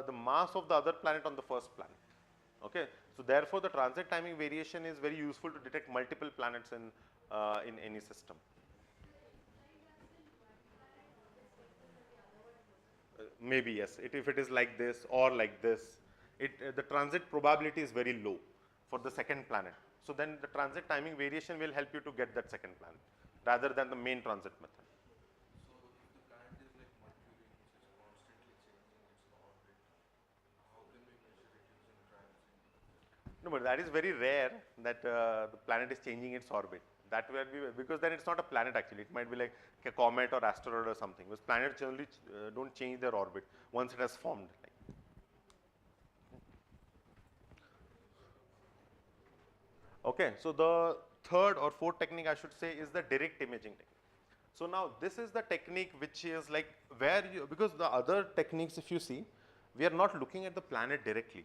S1: the mass of the other planet on the first planet. Okay, so therefore the transit timing variation is very useful to detect multiple planets in any system. Maybe yes, if it is like this or like this, the transit probability is very low for the second planet. So then the transit timing variation will help you to get that second planet rather than the main transit method.
S3: So if the planet is like Mercury, which is constantly changing its orbit, how can we measure it using transit?
S1: No, but that is very rare that the planet is changing its orbit. That will be because then it's not a planet actually. It might be like a comet or asteroid or something. Because planets generally don't change their orbit once it has formed. Okay, so the third or fourth technique I should say is the direct imaging technique. So now this is the technique which is like where you, because the other techniques if you see, we are not looking at the planet directly.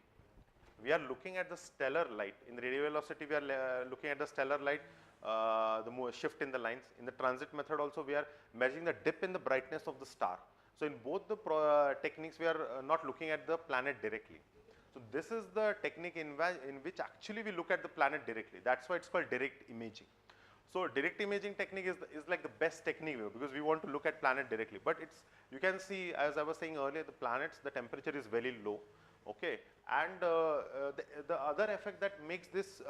S1: We are looking at the stellar light. In the radial velocity, we are looking at the stellar light, the shift in the lines. In the transit method also, we are measuring the dip in the brightness of the star. So in both the techniques, we are not looking at the planet directly. So this is the technique in which actually we look at the planet directly. That's why it's called direct imaging. So direct imaging technique is like the best technique because we want to look at planet directly. But you can see, as I was saying earlier, the planets, the temperature is very low. Okay, and the other effect that makes this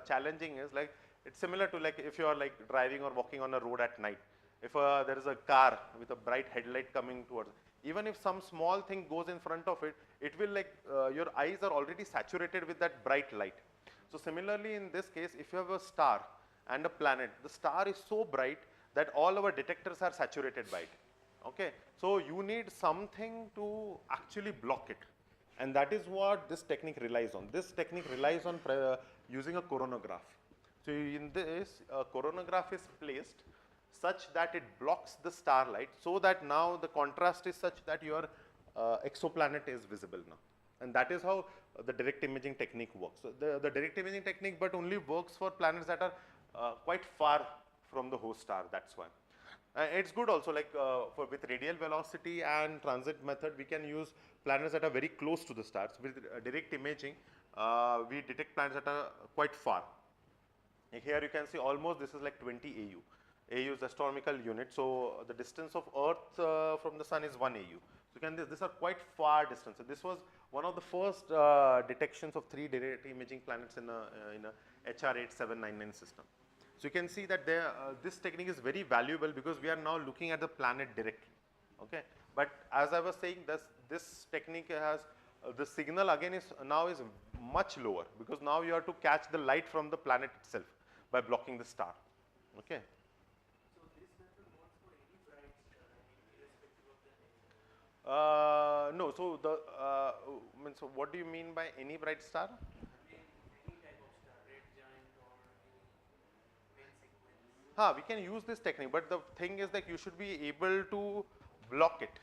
S1: challenging is like it's similar to like if you are like driving or walking on a road at night. If there is a car with a bright headlight coming towards, even if some small thing goes in front of it, it will like your eyes are already saturated with that bright light. So similarly, in this case, if you have a star and a planet, the star is so bright that all our detectors are saturated by it. Okay, so you need something to actually block it. And that is what this technique relies on. This technique relies on using a coronagraph. So in this, a coronagraph is placed such that it blocks the starlight, so that now the contrast is such that your exoplanet is visible now. And that is how the direct imaging technique works. So the direct imaging technique but only works for planets that are quite far from the host star, that's why. It's good also like with radial velocity and transit method, we can use planets that are very close to the stars. With direct imaging, we detect planets that are quite far. Here you can see almost this is like 20 AU. AU is astronomical unit, so the distance of Earth from the Sun is 1 AU. So these are quite far distances. This was one of the first detections of 3 direct imaging planets in a HR 8799 system. So you can see that this technique is very valuable because we are now looking at the planet directly. Okay, but as I was saying, this technique has the signal again is much lower, because now you have to catch the light from the planet itself by blocking the star. Okay.
S2: So this method works for any bright star, I mean, irrespective of the nature.
S1: No, so the means what do you mean by any bright star?
S2: I mean, any type of star, red giant or any main sequence.
S1: We can use this technique, but the thing is that you should be able to block it.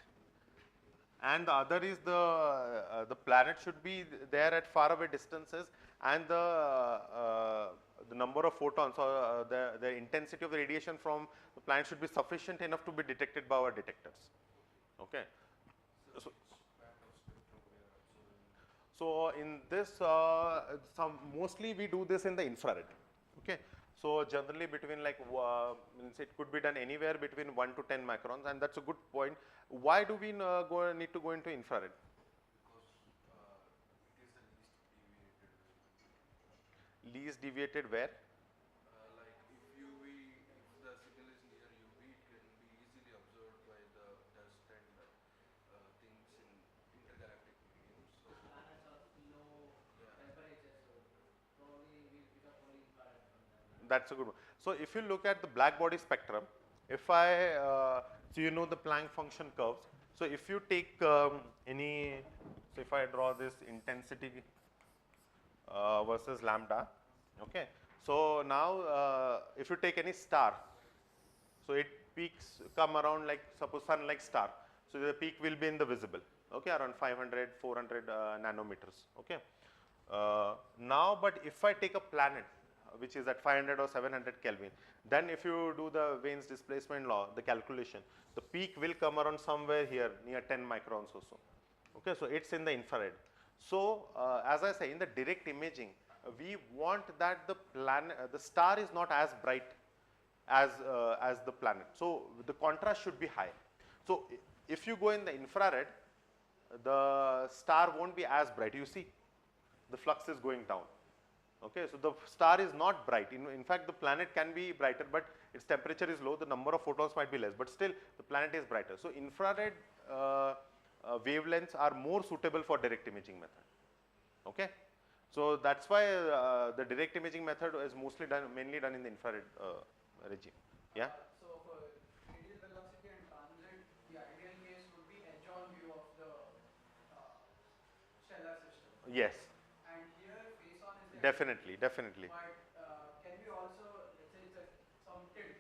S1: And the other is the planet should be there at far away distances, and the number of photons or the intensity of the radiation from the planet should be sufficient enough to be detected by our detectors. Okay. So in this, mostly we do this in the infrared. Okay. So generally between like means it could be done anywhere between 1 to 10 microns, and that's a good point. Why do we need to go into infrared?
S3: Because it is the least deviated way.
S1: Least deviated where?
S3: Like if UV, if the signal is near UV, it can be easily absorbed by the dust and things in intergalactic medium. So
S5: Planets are low temperature, so probably we pick up only infrared from them.
S1: That's a good one. So if you look at the black body spectrum, if I, so you know the Planck function curves. So if you take so if I draw this intensity versus lambda, okay. So now if you take any star, so it peaks come around like suppose sun-like star. So the peak will be in the visible, okay, around 500, 400 nanometers, okay. Now, but if I take a planet which is at 500 or 700 Kelvin, then if you do the Wien's displacement law, the calculation, the peak will come around somewhere here near 10 microns or so. Okay, so it's in the infrared. So as I say, in the direct imaging, we want that the planet, the star is not as bright as the planet. So the contrast should be high. So if you go in the infrared, the star won't be as bright. You see, the flux is going down. Okay, so the star is not bright. In fact, the planet can be brighter, but its temperature is low. The number of photons might be less, but still the planet is brighter. So infrared wavelengths are more suitable for direct imaging method. Okay, so that's why the direct imaging method is mostly done, mainly done in the infrared regime. Yeah.
S5: So for radial velocity and transit, the ideal case would be edge-on view of the stellar system.
S1: Yes.
S5: And here face-on is the
S1: Definitely, definitely.
S5: But can we also, let's say it's some tilt,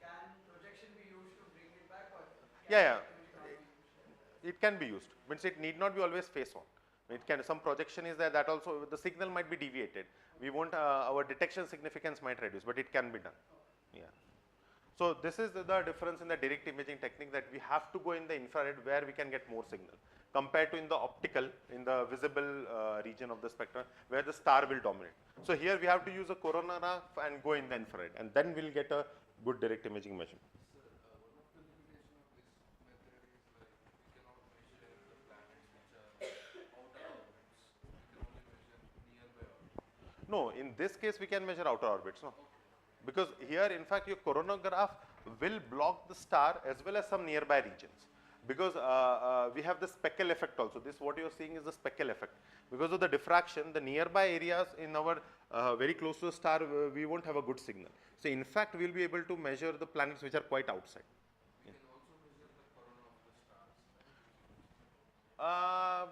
S5: can projection be used to bring it back, or can
S1: Yeah,
S5: direct imaging not be used?
S1: it can be used. Means it need not be always face on. It can, some projection is there, that also the signal might be deviated. We won't, our detection significance might reduce, but it can be done. Yeah. So this is the difference in the direct imaging technique, that we have to go in the infrared where we can get more signal compared to in the optical, in the visible region of the spectrum where the star will dominate. So here we have to use a coronagraph and go in the infrared, and then we'll get a good direct imaging measurement.
S3: Sir, one of the limitation of this method is like we cannot measure the planets which are outer orbits. We can only measure nearby orbits.
S1: No, in this case we can measure outer orbits, no? Because here in fact your coronagraph will block the star as well as some nearby regions. Because we have the speckle effect also. This what you are seeing is the speckle effect. Because of the diffraction, the nearby areas in our very close to the star, we won't have a good signal. So in fact, we will be able to measure the planets which are quite outside.
S3: We can also measure the corona of the stars.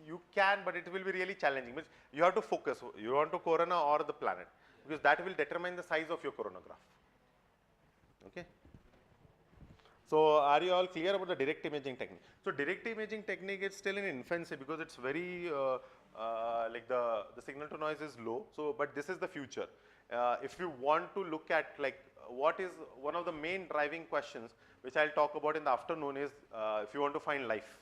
S1: You can, but it will be really challenging. Means you have to focus. You want to corona or the planet, because that will determine the size of your coronagraph. Okay. So are you all clear about the direct imaging technique? So direct imaging technique is still in infancy, because it's very like the signal to noise is low. So but this is the future. If you want to look at like what is one of the main driving questions, which I'll talk about in the afternoon, is if you want to find life,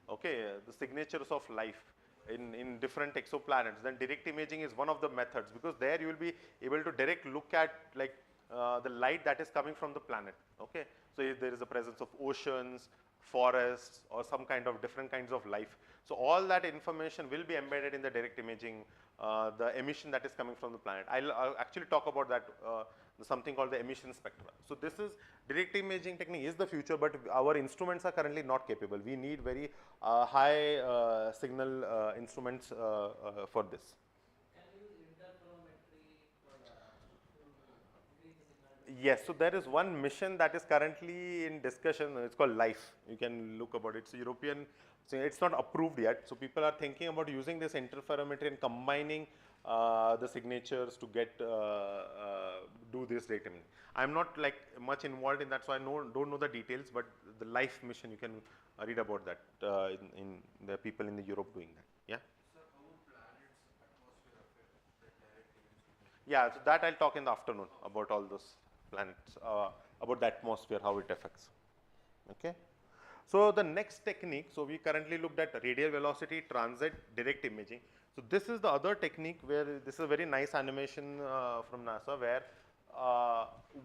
S1: okay, the signatures of life in different exoplanets, then direct imaging is one of the methods, because there you will be able to direct look at like the light that is coming from the planet. Okay, so if there is a presence of oceans, forests, or some kind of different kinds of life, so all that information will be embedded in the direct imaging, the emission that is coming from the planet. I'll actually talk about that something called the emission spectra. So this is direct imaging technique is the future, but our instruments are currently not capable. We need very high signal instruments for this.
S5: Can you use interferometry for to increase the signal?
S1: Yes, so there is one mission that is currently in discussion. It's called LIFE. You can look about it. It's European. So it's not approved yet. So people are thinking about using this interferometry and combining the signatures to get do this data. I'm not like much involved in that, so I don't know the details. But the LIFE mission, you can read about that in the people in the Europe doing that. Yeah.
S3: Sir, how would planets' atmosphere affect the direct imaging?
S1: Yeah, so that I'll talk in the afternoon about all those planets, about the atmosphere, how it affects. Okay. So the next technique, so we currently looked at radial velocity, transit, direct imaging. So this is the other technique where this is a very nice animation from NASA where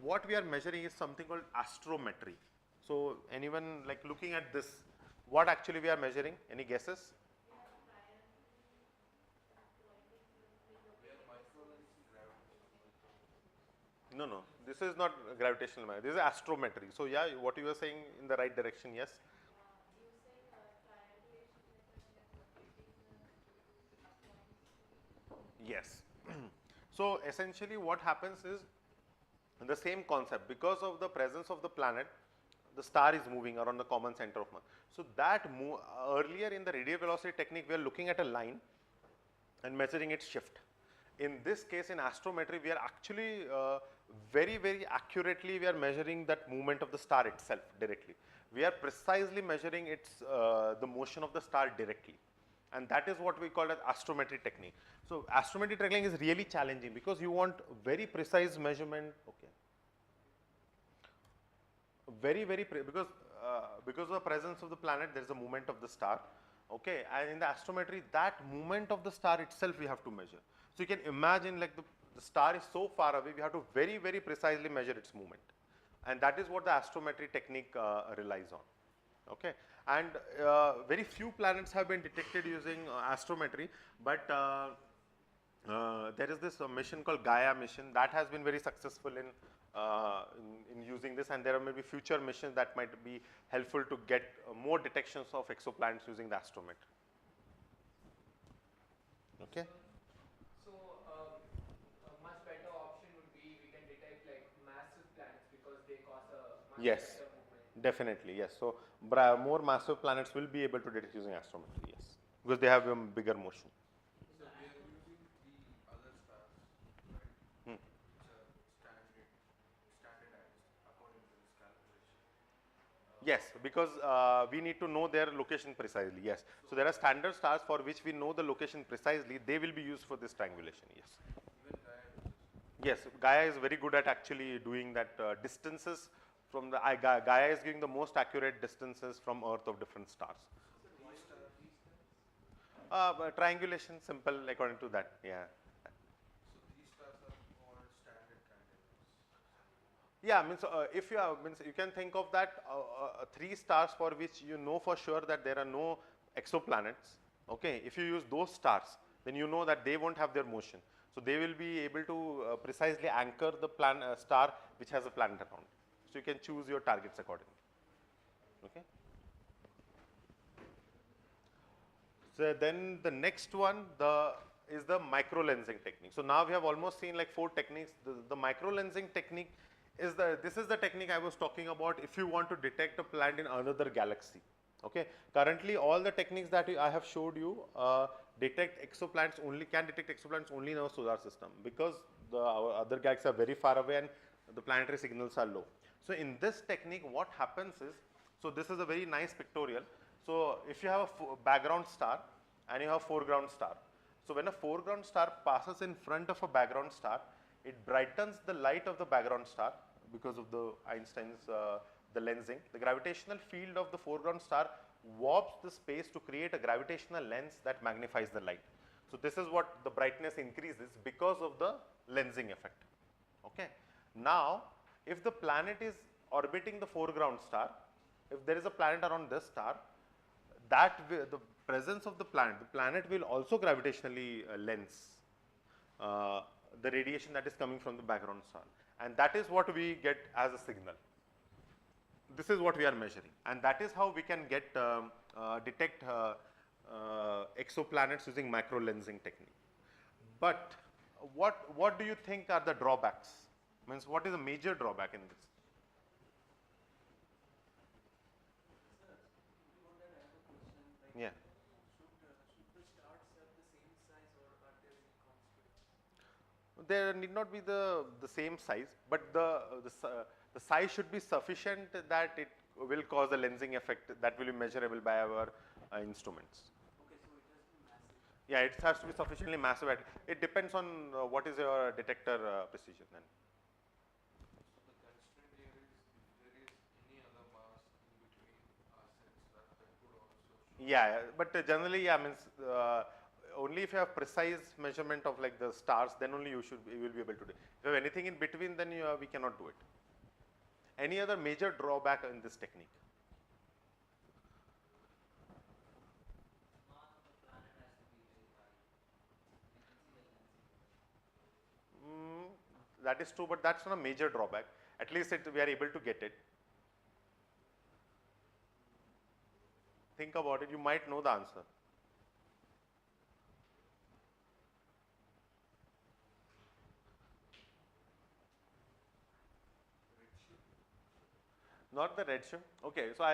S1: what we are measuring is something called astrometry. So anyone like looking at this, what actually we are measuring? Any guesses? No, no, this is not gravitational measure. This is astrometry. So yeah, what you were saying in the right direction, yes. Yes. So essentially what happens is the same concept. Because of the presence of the planet, the star is moving around the common center of mass. So that earlier in the radial velocity technique, we are looking at a line and measuring its shift. In this case, in astrometry, we are actually very, very accurately, we are measuring that movement of the star itself directly. We are precisely measuring its the motion of the star directly. And that is what we call as astrometry technique. So astrometry technique is really challenging because you want very precise measurement. Okay. Because of the presence of the planet, there is a movement of the star. Okay, and in the astrometry, that movement of the star itself we have to measure. So you can imagine like the star is so far away, we have to very, very precisely measure its movement. And that is what the astrometry technique relies on. Okay, and very few planets have been detected using astrometry, but there is this mission called Gaia mission that has been very successful in using this, and there are maybe future missions that might be helpful to get more detections of exoplanets using the astrometry. Okay.
S4: So a much better option would be we can detect like massive planets because they cause a much
S1: Yes.
S4: better movement.
S1: Definitely, yes. So more massive planets will be able to detect using astrometry, yes, because they have a bigger motion.
S3: So we are using the other stars, right?
S1: Hmm.
S3: Which are standardized according to this calculation.
S1: Yes, because we need to know their location precisely, yes. So there are standard stars for which we know the location precisely, they will be used for this triangulation, yes.
S3: Even Gaia uses it.
S1: Yes, Gaia is very good at actually doing that distances from the, Gaia is giving the most accurate distances from Earth of different stars. But triangulation, simple according to that, yeah.
S3: So these stars are called standard candidates.
S1: Yeah, means if you have, means you can think of that 3 stars for which you know for sure that there are no exoplanets. Okay, if you use those stars, then you know that they won't have their motion. So they will be able to precisely anchor the star which has a planet around. So you can choose your targets accordingly. Okay. So then the next one is the micro lensing technique. So now we have almost seen like 4 techniques. The micro lensing technique is this is the technique I was talking about if you want to detect a planet in another galaxy. Okay. Currently all the techniques that I have showed you detect exoplanets only in our solar system because our other galaxies are very far away and the planetary signals are low. So in this technique what happens is, so this is a very nice pictorial. So if you have a background star and you have a foreground star. So when a foreground star passes in front of a background star, it brightens the light of the background star because of the Einstein's the lensing. The gravitational field of the foreground star warps the space to create a gravitational lens that magnifies the light. So this is what the brightness increases because of the lensing effect. Okay. Now if the planet is orbiting the foreground star, if there is a planet around this star, the presence of the planet will also gravitationally lens the radiation that is coming from the background star. and that is what we get as a signal. This is what we are measuring, and that is how we can get detect exoplanets using micro lensing technique. But what do you think are the drawbacks? Means what is the major drawback in this?
S2: Sir, before that I have a question. Like,
S1: Yeah.
S2: should the stars have the same size or are there any constraints?
S1: There need not be the same size, but the size should be sufficient that it will cause a lensing effect that will be measurable by our instruments.
S2: Okay, so it has to be massive.
S1: Yeah, it has to be sufficiently massive. It depends on what is your detector precision then.
S3: So the constraint here is if there is any other mass in between sets that could also show.
S1: Yeah, but generally, yeah, means only if you have precise measurement of like the stars, then only you will be able to do it. If you have anything in between, then we cannot do it. Any other major drawback in this technique?
S5: Mass of the planet has to be very high. We can see the lensing.
S1: That is true, but that's not a major drawback. At least we are able to get it. Think about it, you might know the answer. Not the redshift. Okay, so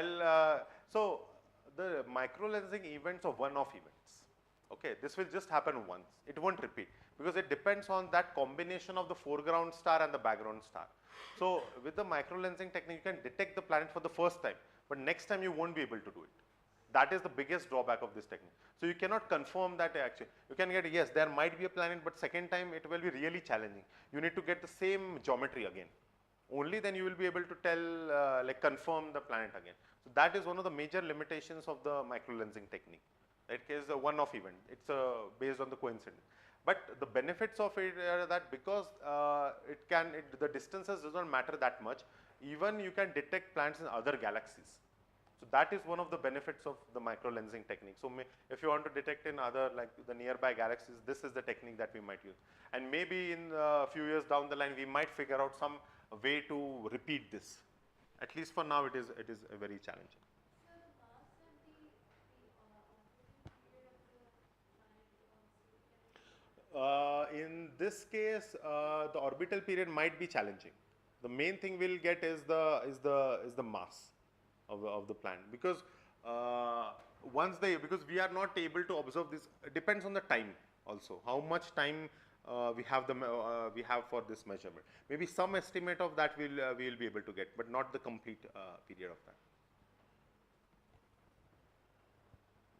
S1: so the microlensing events are one-off events. Okay, this will just happen once. It won't repeat because it depends on that combination of the foreground star and the background star. So with the microlensing technique, you can detect the planet for the first time, but next time you won't be able to do it. That is the biggest drawback of this technique. So you cannot confirm that actually. You can get, yes, there might be a planet, but second time it will be really challenging. You need to get the same geometry again. Only then you will be able to tell, like confirm the planet again. So that is one of the major limitations of the microlensing technique. It is a one-off event. It's based on the coincidence. But the benefits of it are that because the distances does not matter that much, even you can detect planets in other galaxies. So that is one of the benefits of the microlensing technique. So if you want to detect in other, like the nearby galaxies, this is the technique that we might use. And maybe in a few years down the line, we might figure out some way to repeat this. At least for now, it is very challenging.
S6: So the mass and the orbital period of the planet
S1: In this case, the orbital period might be challenging. The main thing we'll get is the mass of the planet, because because we are not able to observe this. It depends on the time also. How much time we have for this measurement. Maybe some estimate of that we will be able to get, but not the complete period of that.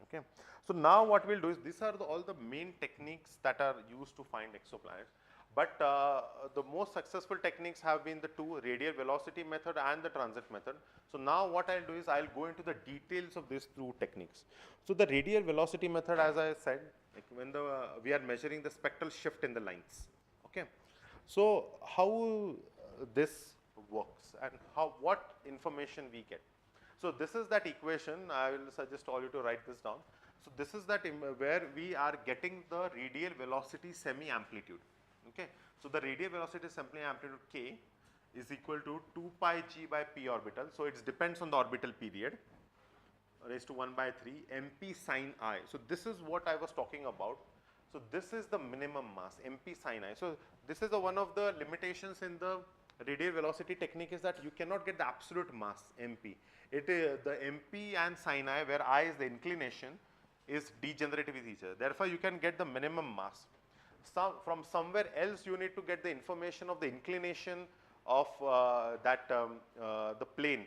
S1: Okay. So now what we'll do is these are all the main techniques that are used to find exoplanets. But the most successful techniques have been the two, radial velocity method and the transit method. So now what I'll do is I'll go into the details of these two techniques. So the radial velocity method, as I said, like when we are measuring the spectral shift in the lines. Okay. So how this works and what information we get. So this is that equation. I will suggest all you to write this down. So this is that where we are getting the radial velocity semi-amplitude. Okay. So the radial velocity semi-amplitude k is equal to 2 pi g by p orbital. So it depends on the orbital period raised to 1 by 3 mp sin I. So this is what I was talking about. So this is the minimum mass mp sin I. So this is one of the limitations in the radial velocity technique, is that you cannot get the absolute mass mp. The mp and sin I, where I is the inclination, is degenerative with each other. Therefore, you can get the minimum mass. From somewhere else, you need to get the information of the inclination of the plane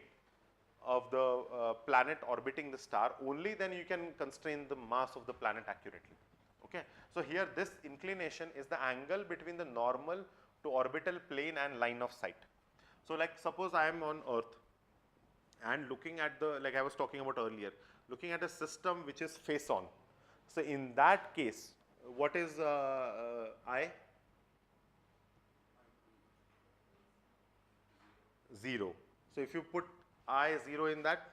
S1: of the planet orbiting the star. Only then you can constrain the mass of the planet accurately. Okay. So here this inclination is the angle between the normal to orbital plane and line of sight. So like suppose I am on Earth and looking at like I was talking about earlier, looking at a system which is face on. So in that case, what is I? 0. So if you put I 0 in that,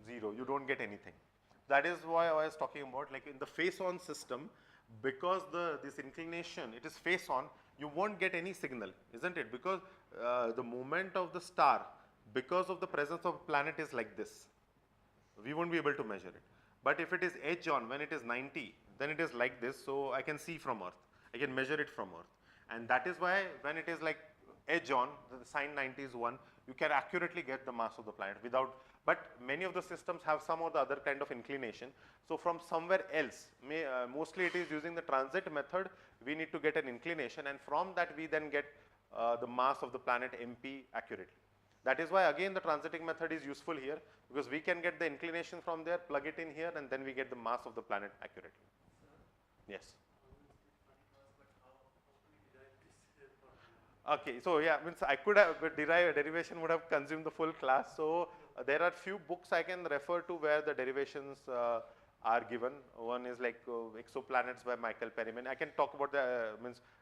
S1: 0, you don't get anything. That is why I was talking about, like in the face on system, because this inclination, it is face on, you won't get any signal, isn't it? Because the movement of the star, because of the presence of a planet, is like this. We won't be able to measure it. But if it is edge on, when it is 90, then it is like this, so I can see from Earth. I can measure it from Earth. And that is why when it is like edge on, the sign 90 is 1, you can accurately get the mass of the planet without, but many of the systems have some or the other kind of inclination. So from somewhere else, mostly it is using the transit method, we need to get an inclination, and from that we then get the mass of the planet MP accurately. That is why again the transiting method is useful here, because we can get the inclination from there, plug it in here, and then we get the mass of the planet accurately. Yes. Okay, so yeah, means I could have, but derivation would have consumed the full class. So there are few books I can refer to where the derivations are given. One is like Exoplanets by Michael Perryman. I can talk about the,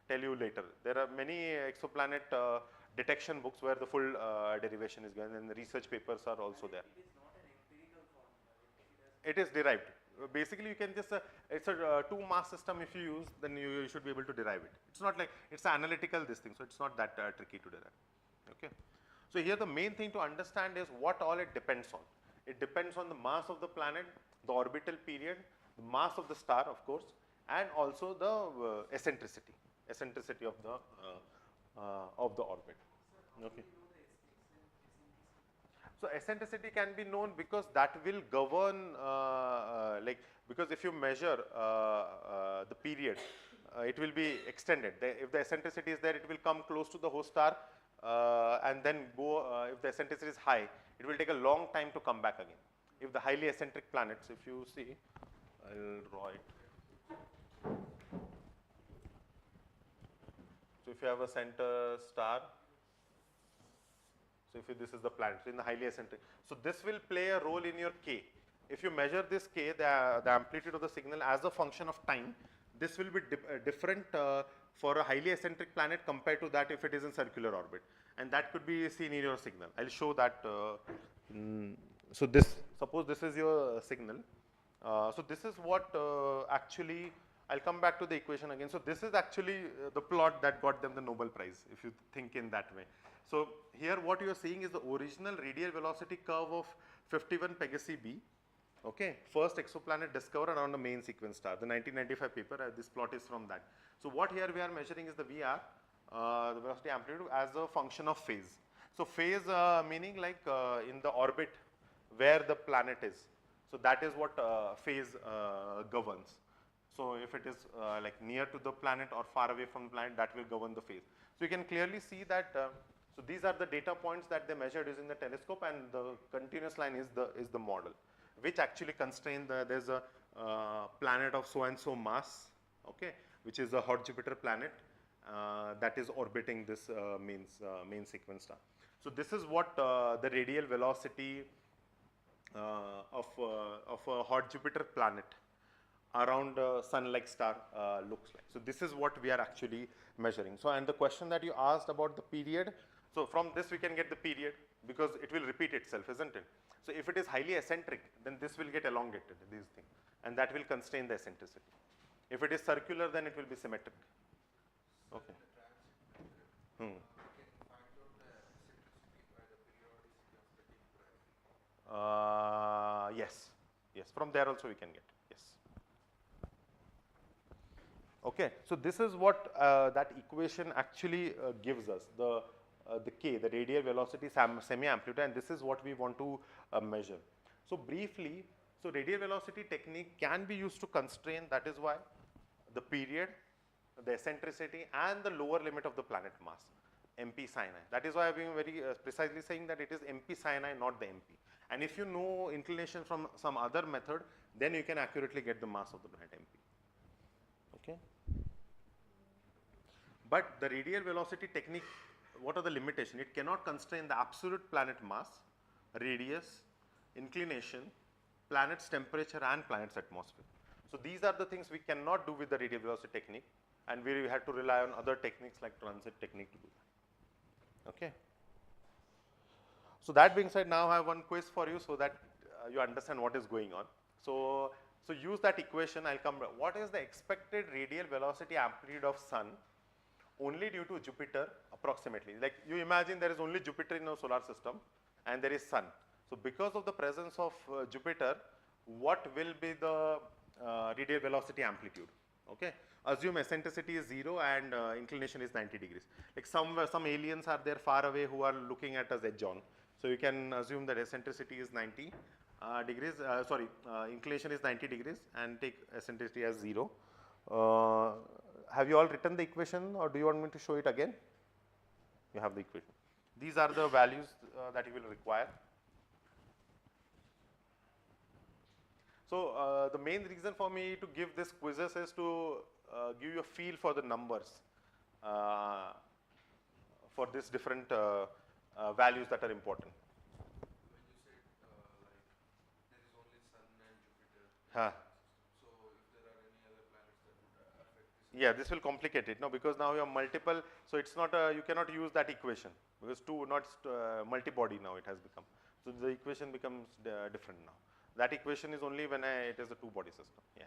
S1: tell you later. There are many exoplanet detection books where the full derivation is given, and the research papers are also there.
S2: It is not an empirical formula.
S1: It is derived. Basically, you can just, it's a two mass system if you use, then you should be able to derive it. It's not like, it's analytical this thing, so it's not that tricky to derive. Okay. So here the main thing to understand is what all it depends on. It depends on the mass of the planet, the orbital period, the mass of the star, of course, and also the eccentricity of the orbit. Okay. So eccentricity can be known because that will govern, because if you measure the period, it will be extended. If the eccentricity is there, it will come close to the host star, and then go, if the eccentricity is high, it will take a long time to come back again. If the highly eccentric planets, if you see, I'll draw it. So if you have a center star, so if this is the planet, so in the highly eccentric. So this will play a role in your K. If you measure this K, the amplitude of the signal as a function of time, this will be different for a highly eccentric planet compared to that if it is in circular orbit. And that could be seen in your signal. I'll show that. So this, suppose this is your signal. So this is what actually, I'll come back to the equation again. So this is actually the plot that got them the Nobel Prize, if you think in that way. So here what you are seeing is the original radial velocity curve of 51 Pegasi b. Okay, first exoplanet discovered around the main sequence star, the 1995 paper, this plot is from that. So what here we are measuring is the VR, the velocity amplitude, as a function of phase. So phase meaning like in the orbit where the planet is. So that is what phase governs. So if it is like near to the planet or far away from the planet, that will govern the phase. So you can clearly see that, so these are the data points that they measured using the telescope, and the continuous line is the model, which actually constrain there's a planet of so and so mass, okay, which is a hot Jupiter planet that is orbiting this main sequence star. So this is what the radial velocity of a hot Jupiter planet around a sun-like star looks like. So this is what we are actually measuring. So, and the question that you asked about the period, so from this we can get the period because it will repeat itself, isn't it? So if it is highly eccentric, then this will get elongated, these things, and that will constrain the eccentricity. If it is circular, then it will be symmetric. Okay. Yes, yes, from there also we can get, yes. Okay, so this is what that equation actually gives us, the K, the radial velocity semi-amplitude, and this is what we want to measure. So briefly, so radial velocity technique can be used to constrain, that is why the period, the eccentricity, and the lower limit of the planet mass, MP sin I. That is why I have been very precisely saying that it is MP sin I, not the MP. And if you know inclination from some other method, then you can accurately get the mass of the planet MP. Okay. But the radial velocity technique, what are the limitations? It cannot constrain the absolute planet mass, radius, inclination, planet's temperature, and planet's atmosphere. So these are the things we cannot do with the radial velocity technique, and we have to rely on other techniques like transit technique to do that. Okay. So that being said, now I have one quiz for you so that you understand what is going on. So use that equation. I'll come. What is the expected radial velocity amplitude of sun only due to Jupiter approximately. Like you imagine there is only Jupiter in our solar system and there is Sun. So because of the presence of Jupiter, what will be the radial velocity amplitude? Okay, assume eccentricity is 0 and inclination is 90 degrees. Like some aliens are there far away who are looking at us edge on. So you can assume that eccentricity is 90 degrees, inclination is 90 degrees and take eccentricity as 0. Have you all written the equation or do you want me to show it again? You have the equation. These are the values that you will require. So the main reason for me to give this quizzes is to give you a feel for the numbers for these different values that are important.
S3: When you said like there is only Sun and Jupiter in
S1: Huh.
S3: the system, so if there are any other planets that would affect this?
S1: Yeah, this will complicate it, no, because now you have multiple, so it's not you cannot use that equation because not multi-body now it has become. So the equation becomes different now. That equation is only when it is a two-body system. Yeah.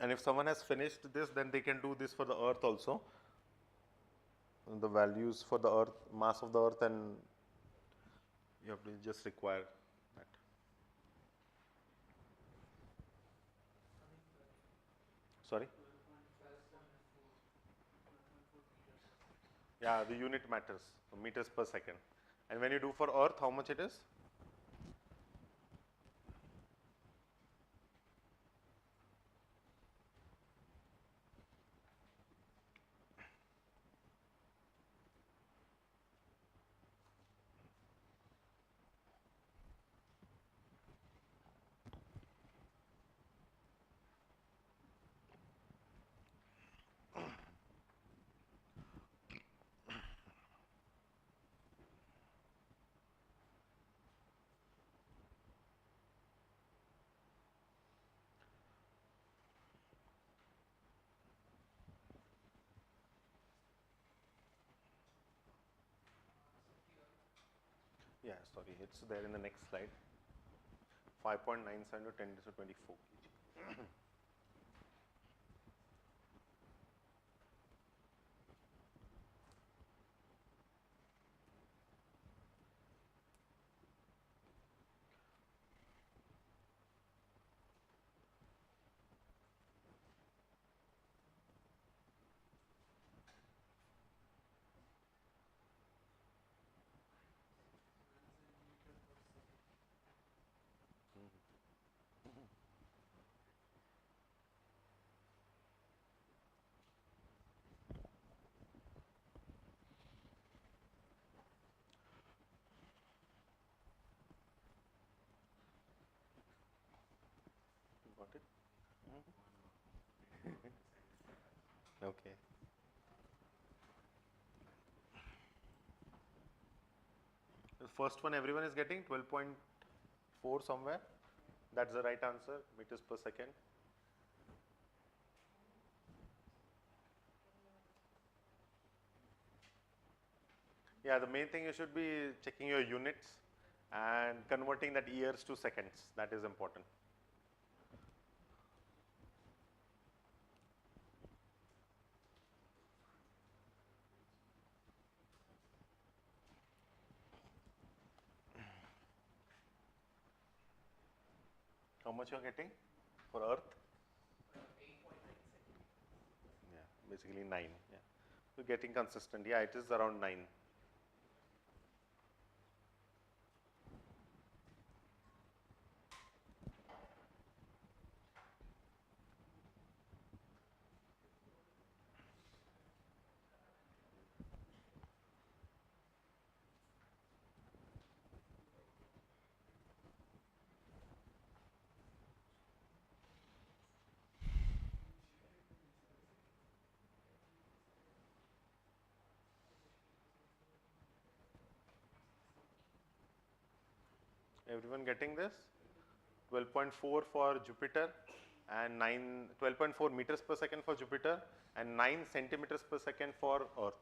S1: And if someone has finished this, then they can do this for the Earth also. And the values for the Earth, mass of the Earth, and you have to just require that. Sorry? Yeah, the unit matters, so meters per second. And when you do for Earth, how much it is? Yeah, sorry, it's there in the next slide. 5.97 to 10 to 24 kg. Got it? Okay. The first one everyone is getting 12.4 somewhere. That's the right answer, meters per second. Yeah, the main thing you should be checking your units and converting that years to seconds. That is important. How much you are getting for Earth?
S4: 8.9 seconds.
S1: Yeah, basically 9. Yeah, so getting consistent. Yeah, it is around 9. Everyone getting this? 12.4 for Jupiter and 12.4 meters per second for Jupiter and 9 centimeters per second for Earth.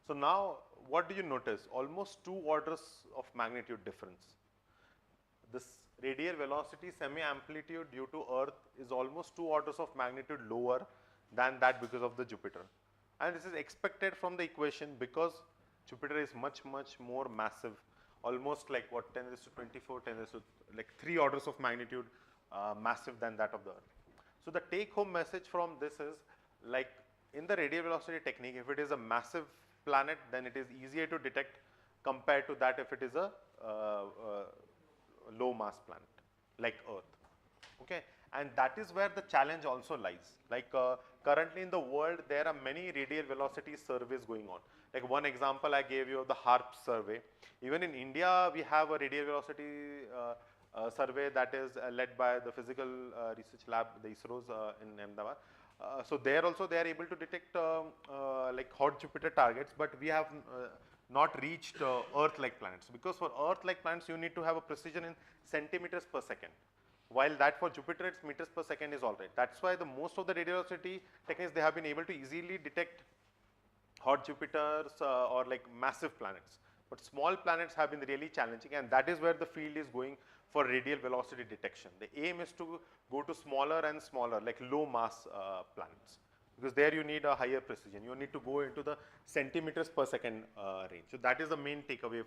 S1: So now what do you notice? Almost 2 orders of magnitude difference. This radial velocity semi-amplitude due to Earth is almost 2 orders of magnitude lower than that because of the Jupiter. And this is expected from the equation because Jupiter is much more massive, almost like what, 10 raised to 24, 10 raised to like 3 orders of magnitude massive than that of the Earth. So the take home message from this is, like in the radial velocity technique, if it is a massive planet, then it is easier to detect compared to that if it is a low mass planet like Earth. Okay, and that is where the challenge also lies. Like currently in the world, there are many radial velocity surveys going on. Like one example I gave you of the HARP survey. Even in India, we have a radial velocity survey that is led by the Physical Research Lab, the ISRO's in Ahmedabad. So there also they are able to detect like hot Jupiter targets, but we have not reached Earth-like planets, because for Earth-like planets you need to have a precision in centimeters per second, while that for Jupiter it's meters per second is all right. That's why the most of the radial velocity techniques, they have been able to easily detect hot Jupiters or like massive planets, but small planets have been really challenging, and that is where the field is going for radial velocity detection. The aim is to go to smaller and smaller, like low mass planets, because there you need a higher precision. You need to go into the centimeters per second range. So that is the main takeaway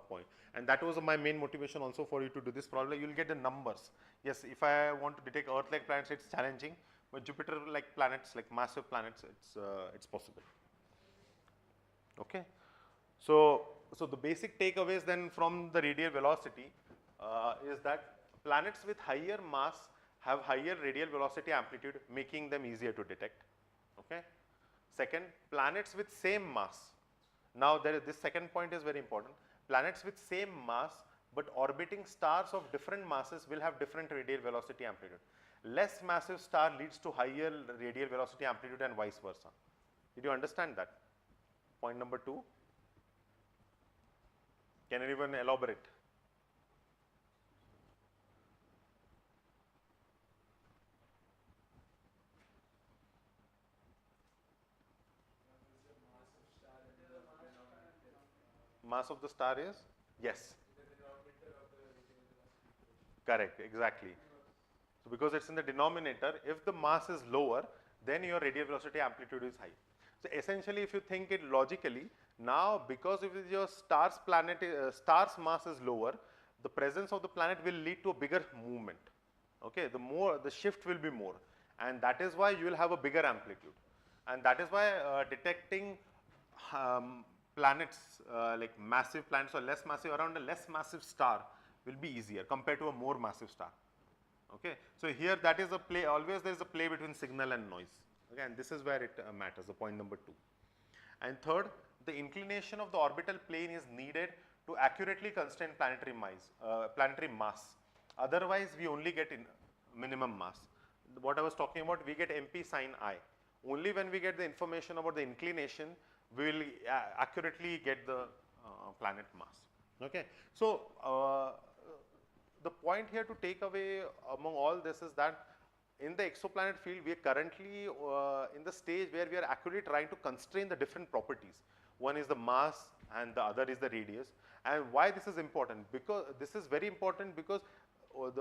S1: point, and that was my main motivation also for you to do this problem. You will get the numbers. Yes, if I want to detect Earth-like planets, it's challenging, but Jupiter-like planets, like massive planets, it's possible. Okay, so the basic takeaways then from the radial velocity is that planets with higher mass have higher radial velocity amplitude, making them easier to detect. Okay. Second, planets with same mass. Now this second point is very important. Planets with same mass but orbiting stars of different masses will have different radial velocity amplitude. Less massive star leads to higher radial velocity amplitude and vice versa. Did you understand that? Point number 2. Can anyone elaborate? Mass of the star is? Yes. Correct, exactly. So because it's in the denominator, if the mass is lower, then your radial velocity amplitude is high. So essentially, if you think it logically, now because if your star's mass is lower, the presence of the planet will lead to a bigger movement. Okay, the shift will be more, and that is why you will have a bigger amplitude, and that is why detecting planets like massive planets or less massive around a less massive star will be easier compared to a more massive star. Okay, so here that is a play. Always there is a play between signal and noise. Okay, and this is where it matters. The point number 2. And third, the inclination of the orbital plane is needed to accurately constrain planetary mass. Otherwise, we only get in minimum mass. What I was talking about, we get MP sin I. Only when we get the information about the inclination, we will accurately get the planet mass. Okay, so the point here to take away among all this is that in the exoplanet field, we are currently in the stage where we are actually trying to constrain the different properties. One is the mass and the other is the radius. And why this is important? Because this is very important because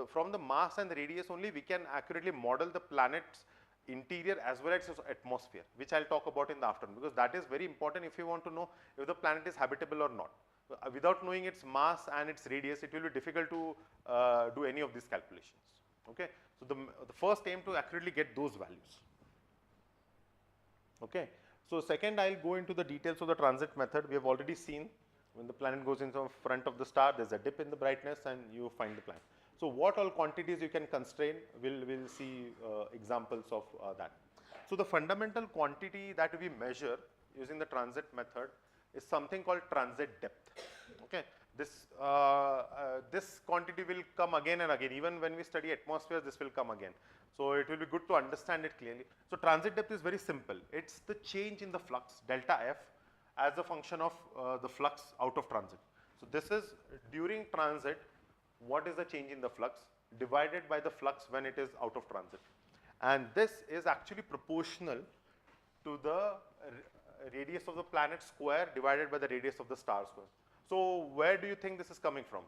S1: from the mass and the radius only we can accurately model the planet's interior as well as its atmosphere, which I'll talk about in the afternoon, because that is very important if you want to know if the planet is habitable or not. Without knowing its mass and its radius, it will be difficult to do any of these calculations. Okay, so the first aim to accurately get those values. Okay, so second I'll go into the details of the transit method. We have already seen when the planet goes into front of the star, there's a dip in the brightness and you find the planet. So what all quantities you can constrain, we'll see examples of that. So the fundamental quantity that we measure using the transit method is something called transit depth. Okay, this quantity will come again and again. Even when we study atmosphere, this will come again. So it will be good to understand it clearly. So transit depth is very simple. It's the change in the flux delta F as a function of the flux out of transit. So this is during transit, what is the change in the flux divided by the flux when it is out of transit. And this is actually proportional to the radius of the planet square divided by the radius of the star square. So where do you think this is coming from?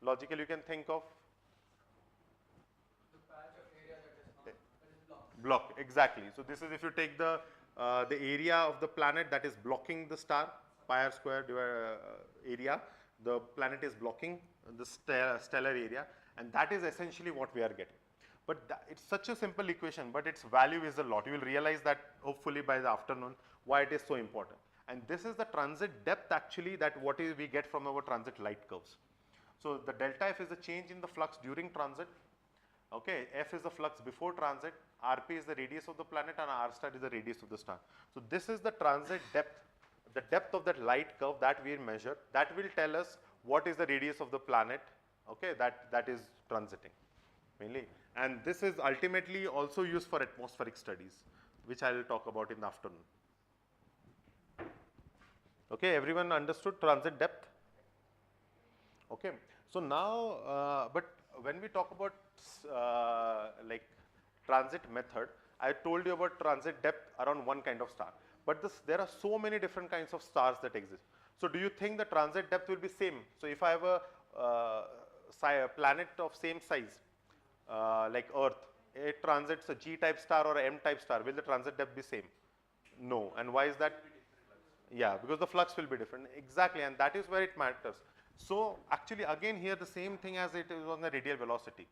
S1: Logically you can think of
S5: The patch of area that is blocked.
S1: block, exactly. So this is if you take the area of the planet that is blocking the star, pi r square area, the planet is blocking the stellar area, and that is essentially what we are getting. But it's such a simple equation, but its value is a lot. You will realize that hopefully by the afternoon why it is so important. And this is the transit depth actually that we get from our transit light curves. So the delta F is the change in the flux during transit. Okay, F is the flux before transit, Rp is the radius of the planet, and R star is the radius of the star. So this is the transit depth, the depth of that light curve that we measure. That will tell us what is the radius of the planet, okay, that is transiting mainly. And this is ultimately also used for atmospheric studies, which I will talk about in the afternoon. Okay, everyone understood transit depth? Okay, so now, but when we talk about like transit method, I told you about transit depth around one kind of star. But there are so many different kinds of stars that exist. So do you think the transit depth will be same? So if I have a planet of same size, like Earth, it transits a G-type star or M-type star, will the transit depth be same? No. And why is that? Yeah, because the flux will be different. Exactly, and that is where it matters. So actually again here the same thing as it is on the radial velocity.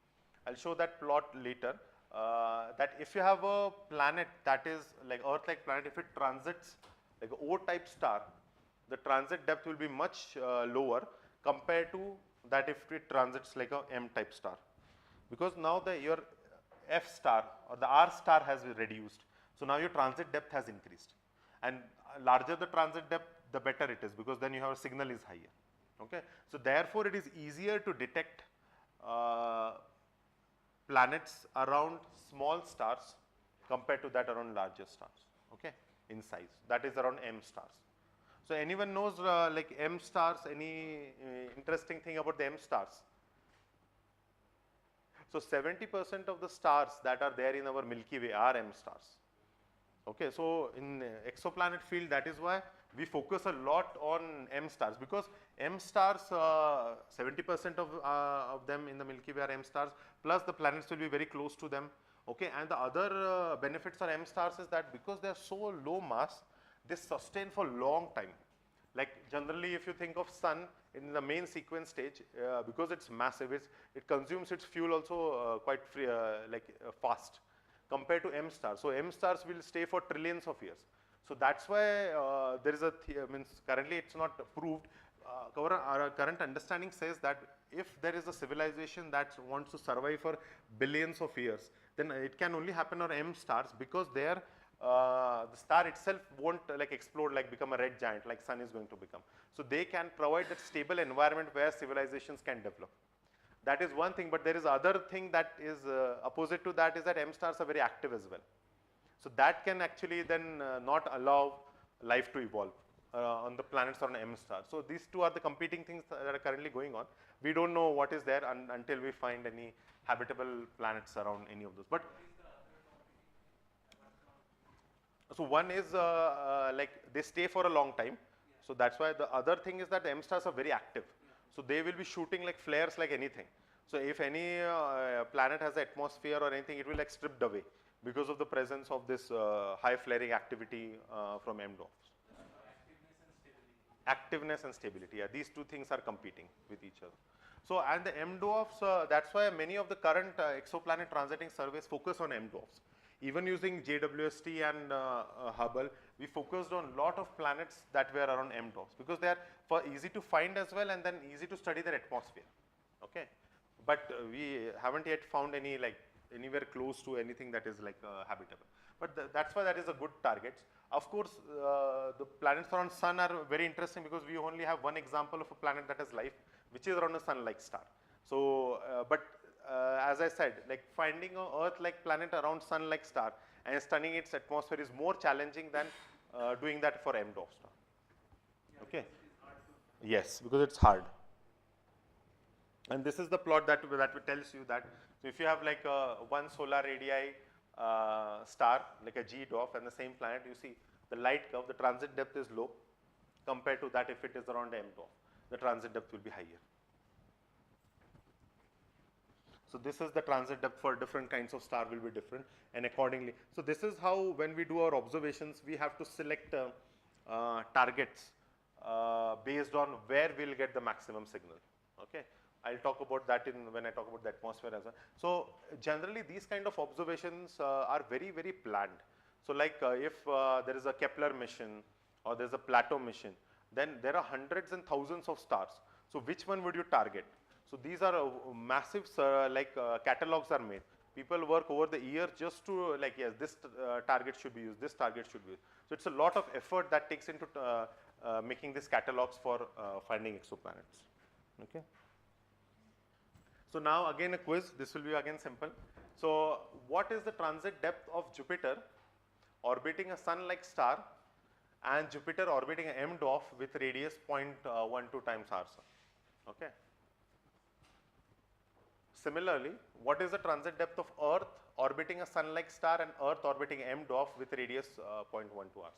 S1: I'll show that plot later. That if you have a planet that is like Earth-like planet, if it transits like an O-type star, the transit depth will be much lower compared to that if it transits like a M-type star. Because now your F star or the R star has reduced. So now your transit depth has increased. And larger the transit depth, the better it is, because then your signal is higher. Okay? So therefore it is easier to detect planets around small stars compared to that around larger stars, okay, in size. That is around M stars. So anyone knows like M stars, any interesting thing about the M stars? So 70% of the stars that are there in our Milky Way are M stars. Okay, so in exoplanet field, that is why we focus a lot on M stars, because M stars, 70% of them in the Milky Way are M stars, plus the planets will be very close to them. Okay, and the other benefits of M stars is that because they are so low mass, they sustain for long time. Like generally, if you think of sun in the main sequence stage, because it's massive, it consumes its fuel also quite fast compared to M stars. So M stars will stay for trillions of years. So that's why there is currently it's not proved. Our current understanding says that if there is a civilization that wants to survive for billions of years, then it can only happen on M stars, because there the star itself won't like explode, like become a red giant like sun is going to become. So they can provide that stable environment where civilizations can develop. That is one thing, but there is other thing that is opposite to that, is that M stars are very active as well. So that can actually then not allow life to evolve on the planets or on M stars. So these two are the competing things that are currently going on. We don't know what is there until we find any habitable planets around any of those. But so one is like they stay for a long time. So that's why. The other thing is that the M stars are very active. So they will be shooting like flares like anything. So if any planet has an atmosphere or anything, it will like stripped away because of the presence of this high flaring activity from M dwarfs. Activeness and stability. Yeah, these two things are competing with each other. So and the M dwarfs, that's why many of the current exoplanet transiting surveys focus on M dwarfs. Even using JWST and Hubble, we focused on a lot of planets that were around M dwarfs, because they are easy to find as well, and then easy to study their atmosphere. Okay, but we haven't yet found any like anywhere close to anything that is like habitable. But that's why that is a good target. Of course, the planets around Sun are very interesting, because we only have one example of a planet that has life, which is around a Sun-like star. So, as I said, like finding an Earth-like planet around Sun-like star and studying its atmosphere is more challenging than doing that for M dwarf star. Okay. Yes, because it's hard. And this is the plot that tells you that, so if you have like one solar radii star, like a G dwarf, and the same planet, you see the light curve, the transit depth is low compared to that if it is around M dwarf, the transit depth will be higher. So this is the transit depth for different kinds of star will be different, and accordingly. So this is how, when we do our observations, we have to select targets based on where we'll get the maximum signal. Okay, I'll talk about that when I talk about the atmosphere as well. So generally, these kind of observations are very, very planned. So like if there is a Kepler mission or there's a Plato mission, then there are hundreds and thousands of stars. So which one would you target? So these are massive catalogs are made. People work over the year just to like, yes, this target should be used, this target should be used. So it's a lot of effort that takes into making these catalogs for finding exoplanets. Okay. So now again a quiz. This will be again simple. So what is the transit depth of Jupiter orbiting a sun-like star and Jupiter orbiting an M dwarf with radius 0.12 times our sun? Okay. Similarly, what is the transit depth of Earth orbiting a sun-like star and Earth orbiting M dwarf with radius 0.12 hours?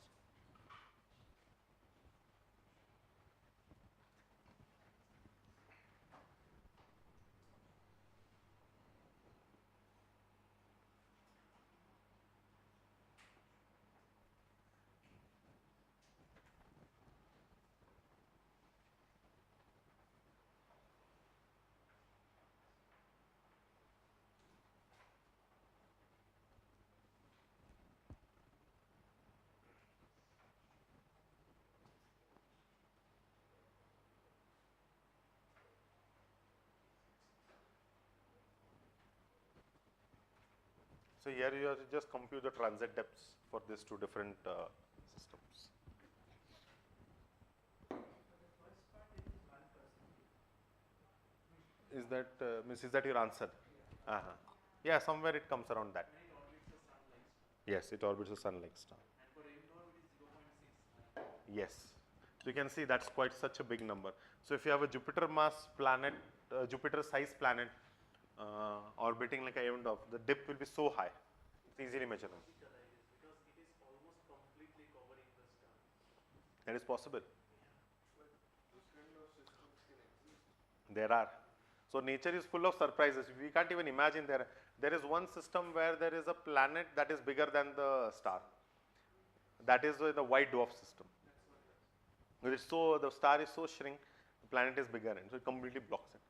S1: So here you have to just compute the transit depths for these two different systems. Is that your answer? Uh-huh. Yeah, somewhere it comes around that.
S2: When it orbits the sun like star.
S1: Yes, it orbits a sun-like star.
S2: And for M dwarf it is 0.6.
S1: Yes. So you can see that's quite such a big number. So if you have a Jupiter mass planet, Jupiter size planet orbiting like a M dwarf, the dip will be so high. It's easily measurable.
S2: Because it is almost completely covering the star.
S1: That is possible.
S3: But those kind of systems can exist.
S1: There are. So nature is full of surprises. We can't even imagine there is one system where there is a planet that is bigger than the star. That is the white dwarf system. It's so, the star is so shrink, the planet is bigger, and so it completely blocks it.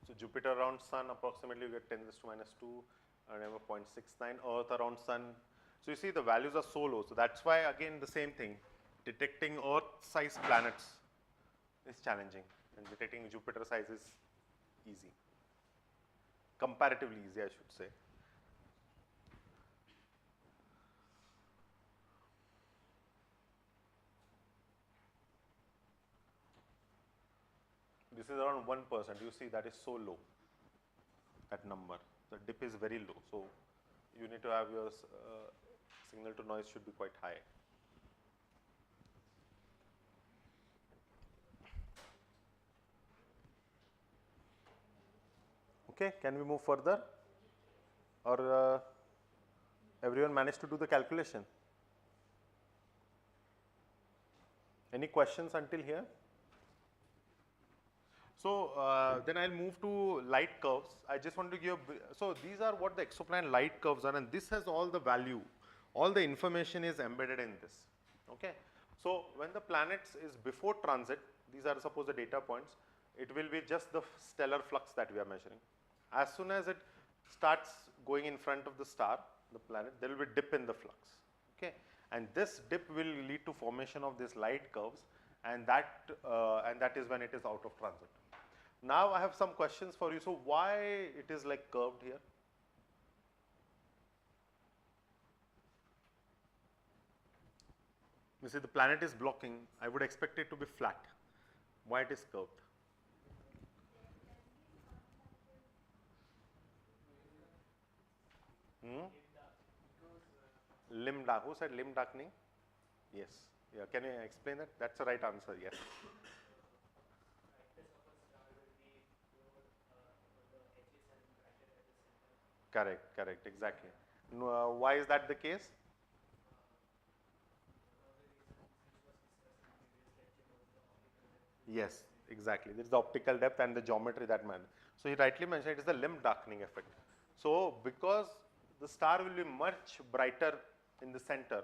S1: So Jupiter around Sun, approximately you get 10 raised to minus 2, and 0.69. Earth around Sun. So you see the values are so low. So that's why again the same thing. Detecting Earth-sized planets is challenging, and detecting Jupiter size is easy. Comparatively easy, I should say. This is around 1%. You see that is so low, that number. The dip is very low. So you need to have your signal to noise should be quite high. Okay, can we move further? Or everyone managed to do the calculation? Any questions until here? So then I'll move to light curves. I just want to give, so these are what the exoplanet light curves are, and this has all the value, all the information is embedded in this. Okay. So when the planets is before transit, these are suppose the data points, it will be just the stellar flux that we are measuring. As soon as it starts going in front of the star, the planet, there will be a dip in the flux. Okay. And this dip will lead to formation of these light curves, and that is when it is out of transit. Now I have some questions for you. So why it is like curved here? You see the planet is blocking, I would expect it to be flat. Why it is curved? Limb dark. Who said limb darkening? Yes. Yeah. Can you explain that? That's the right answer. Yes. Correct. Correct. Exactly. No, why is that the case? Yes, exactly. There is the optical depth and the geometry that matter. So he rightly mentioned it is the limb darkening effect. So because the star will be much brighter in the center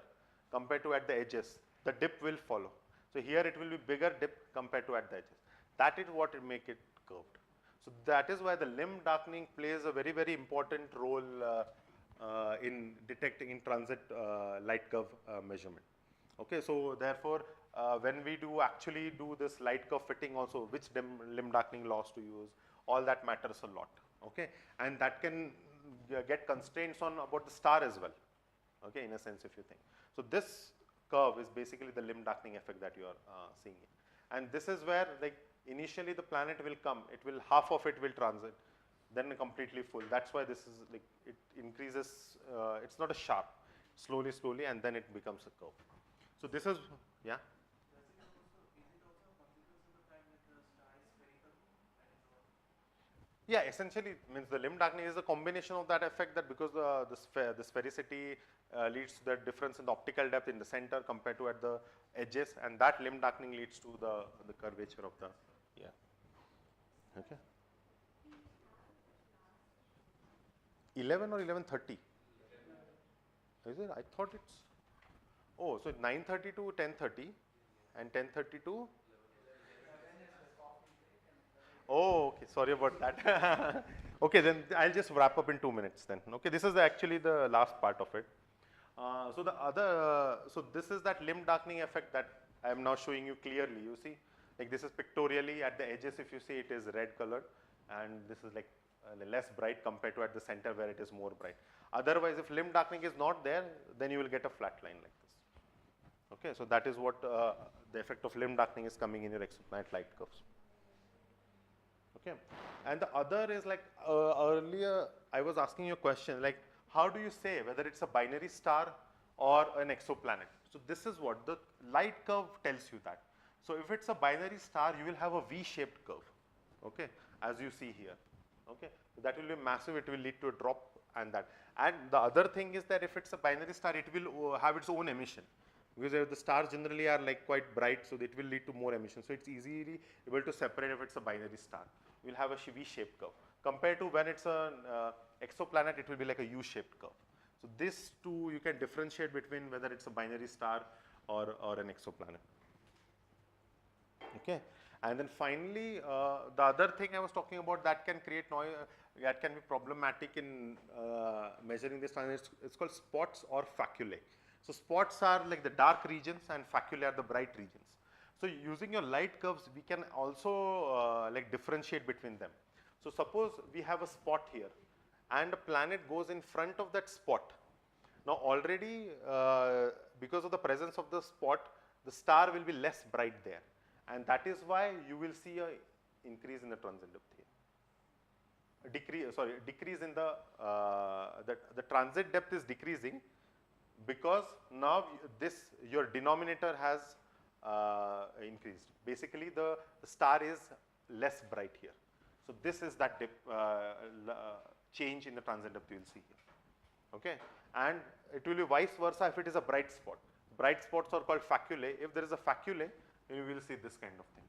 S1: compared to at the edges, the dip will follow. So here it will be bigger dip compared to at the edges. That is what will make it curved. So that is why the limb darkening plays a very, very important role in detecting in transit light curve measurement. Okay, so therefore, when we do actually do this light curve fitting also, which limb darkening laws to use, all that matters a lot. Okay, and that can get constraints on about the star as well. Okay, in a sense, if you think. So this curve is basically the limb darkening effect that you are seeing. And this is where, like, initially the planet will come, half of it will transit, then completely full. That's why this is like, it increases, it's not a sharp, slowly, and then it becomes a curve. So this is, yeah?
S2: Is it also a consequence of the fact that the star is spherical? I don't know.
S1: Yeah, essentially means the limb darkening is a combination of that effect, that because the sphericity leads to the difference in the optical depth in the center compared to at the edges, and that limb darkening leads to the curvature of the, yeah. Okay. 11 or 11:30? Is it? I thought it's, oh, so 9:30 to 10:30 and 10:30 to? Oh, okay, sorry about that. Okay, then I'll just wrap up in 2 minutes then. Okay, this is actually the last part of it. So the other, so this is that limb darkening effect that I am now showing you clearly. You see, like this is pictorially at the edges. If you see, it is red colored, and this is like less bright compared to at the center where it is more bright. Otherwise, if limb darkening is not there, then you will get a flat line like this. Okay, so that is what the effect of limb darkening is coming in your exoplanet light curves. Okay, and the other is like earlier I was asking you a question, like how do you say whether it's a binary star or an exoplanet? So this is what the light curve tells you that. So if it's a binary star, you will have a V-shaped curve, okay, as you see here. Okay, so that will be massive, it will lead to a drop and that. And the other thing is that if it's a binary star, it will have its own emission, because the stars generally are like quite bright, so it will lead to more emission. So it's easily able to separate if it's a binary star. We'll have a V-shaped curve. Compared to when it's an exoplanet, it will be like a U-shaped curve. So these two you can differentiate between whether it's a binary star or an exoplanet. Okay, and then finally, the other thing I was talking about that can create noise, that can be problematic in measuring this transit. It's called spots or faculae. So spots are like the dark regions and faculae are the bright regions. So using your light curves, we can also like differentiate between them. So suppose we have a spot here and a planet goes in front of that spot. Now already because of the presence of the spot, the star will be less bright there, and that is why you will see a increase in the transit depth here. Decrease in the transit depth is decreasing because now your denominator has increased. Basically, the star is less bright here. So this is that change in the transit depth you will see here. Okay, and it will be vice versa if it is a bright spot. Bright spots are called faculae. If there is a faculae, then you will see this kind of thing.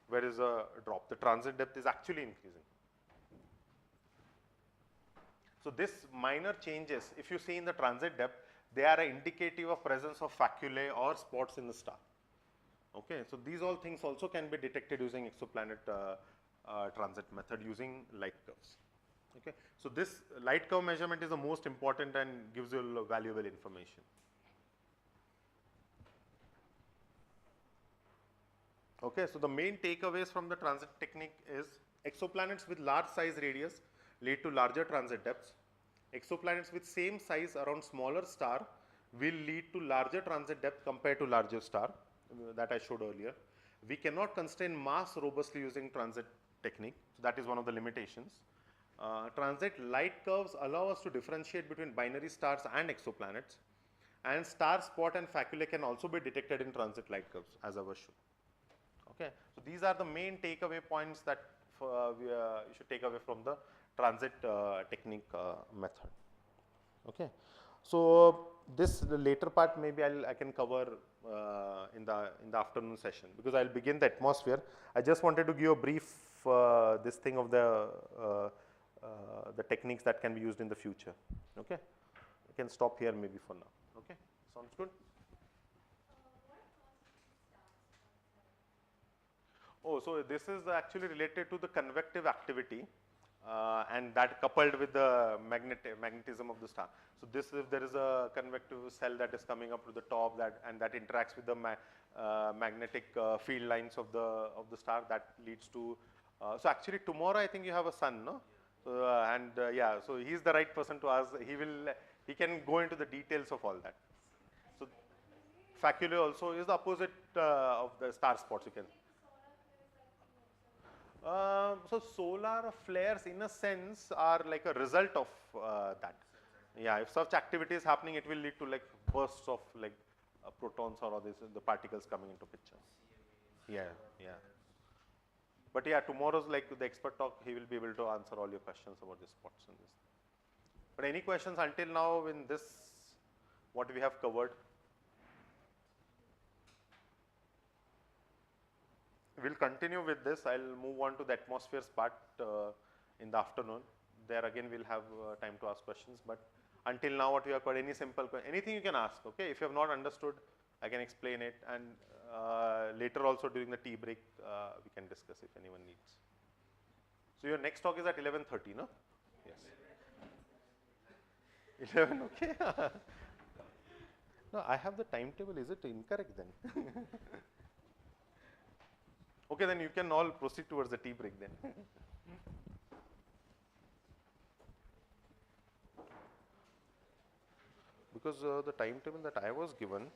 S1: Where is a drop? The transit depth is actually increasing. So this minor changes, if you see in the transit depth, they are indicative of presence of faculae or spots in the star. Okay, so these all things also can be detected using exoplanet transit method using light curves. Okay, so this light curve measurement is the most important and gives you valuable information. Okay, so the main takeaways from the transit technique is exoplanets with large size radius lead to larger transit depths. Exoplanets with same size around smaller star will lead to larger transit depth compared to larger star that I showed earlier. We cannot constrain mass robustly using transit technique. So that is one of the limitations. Transit light curves allow us to differentiate between binary stars and exoplanets, and star spot and faculae can also be detected in transit light curves, as I was shown. Okay, so these are the main takeaway points that you should take away from the transit technique method. Okay, so the later part maybe I can cover in the afternoon session, because I'll begin the atmosphere. I just wanted to give a brief this thing of the techniques that can be used in the future. Okay, I can stop here maybe for now. Okay, sounds good.
S6: What constitutes stars?
S1: Oh, so this is actually related to the convective activity, and that coupled with the magnetism of the star. So this, if there is a convective cell that is coming up to the top, and that interacts with the magnetic field lines of the star, that leads to. So actually tomorrow I think you have a sun, no? So, yeah, so he is the right person to ask. He can go into the details of all that. So faculae also is the opposite of the star spots, you can. So solar flares in a sense are like a result of that. Yeah, if such activity is happening, it will lead to like bursts of like protons or all the particles coming into picture. Yeah, yeah. But yeah, tomorrow's like the expert talk, he will be able to answer all your questions about the spots and this. But any questions until now in this, what we have covered? We'll continue with this. I'll move on to the atmospheres part in the afternoon. There again we'll have time to ask questions. But until now, what we have got, any simple, anything you can ask. Okay, if you have not understood, I can explain it, and later also during the tea break we can discuss if anyone needs. So your next talk is at 11:30, no? Yes. 11, okay. No, I have the timetable. Is it incorrect then? Okay, then you can all proceed towards the tea break then. Because the timetable that I was given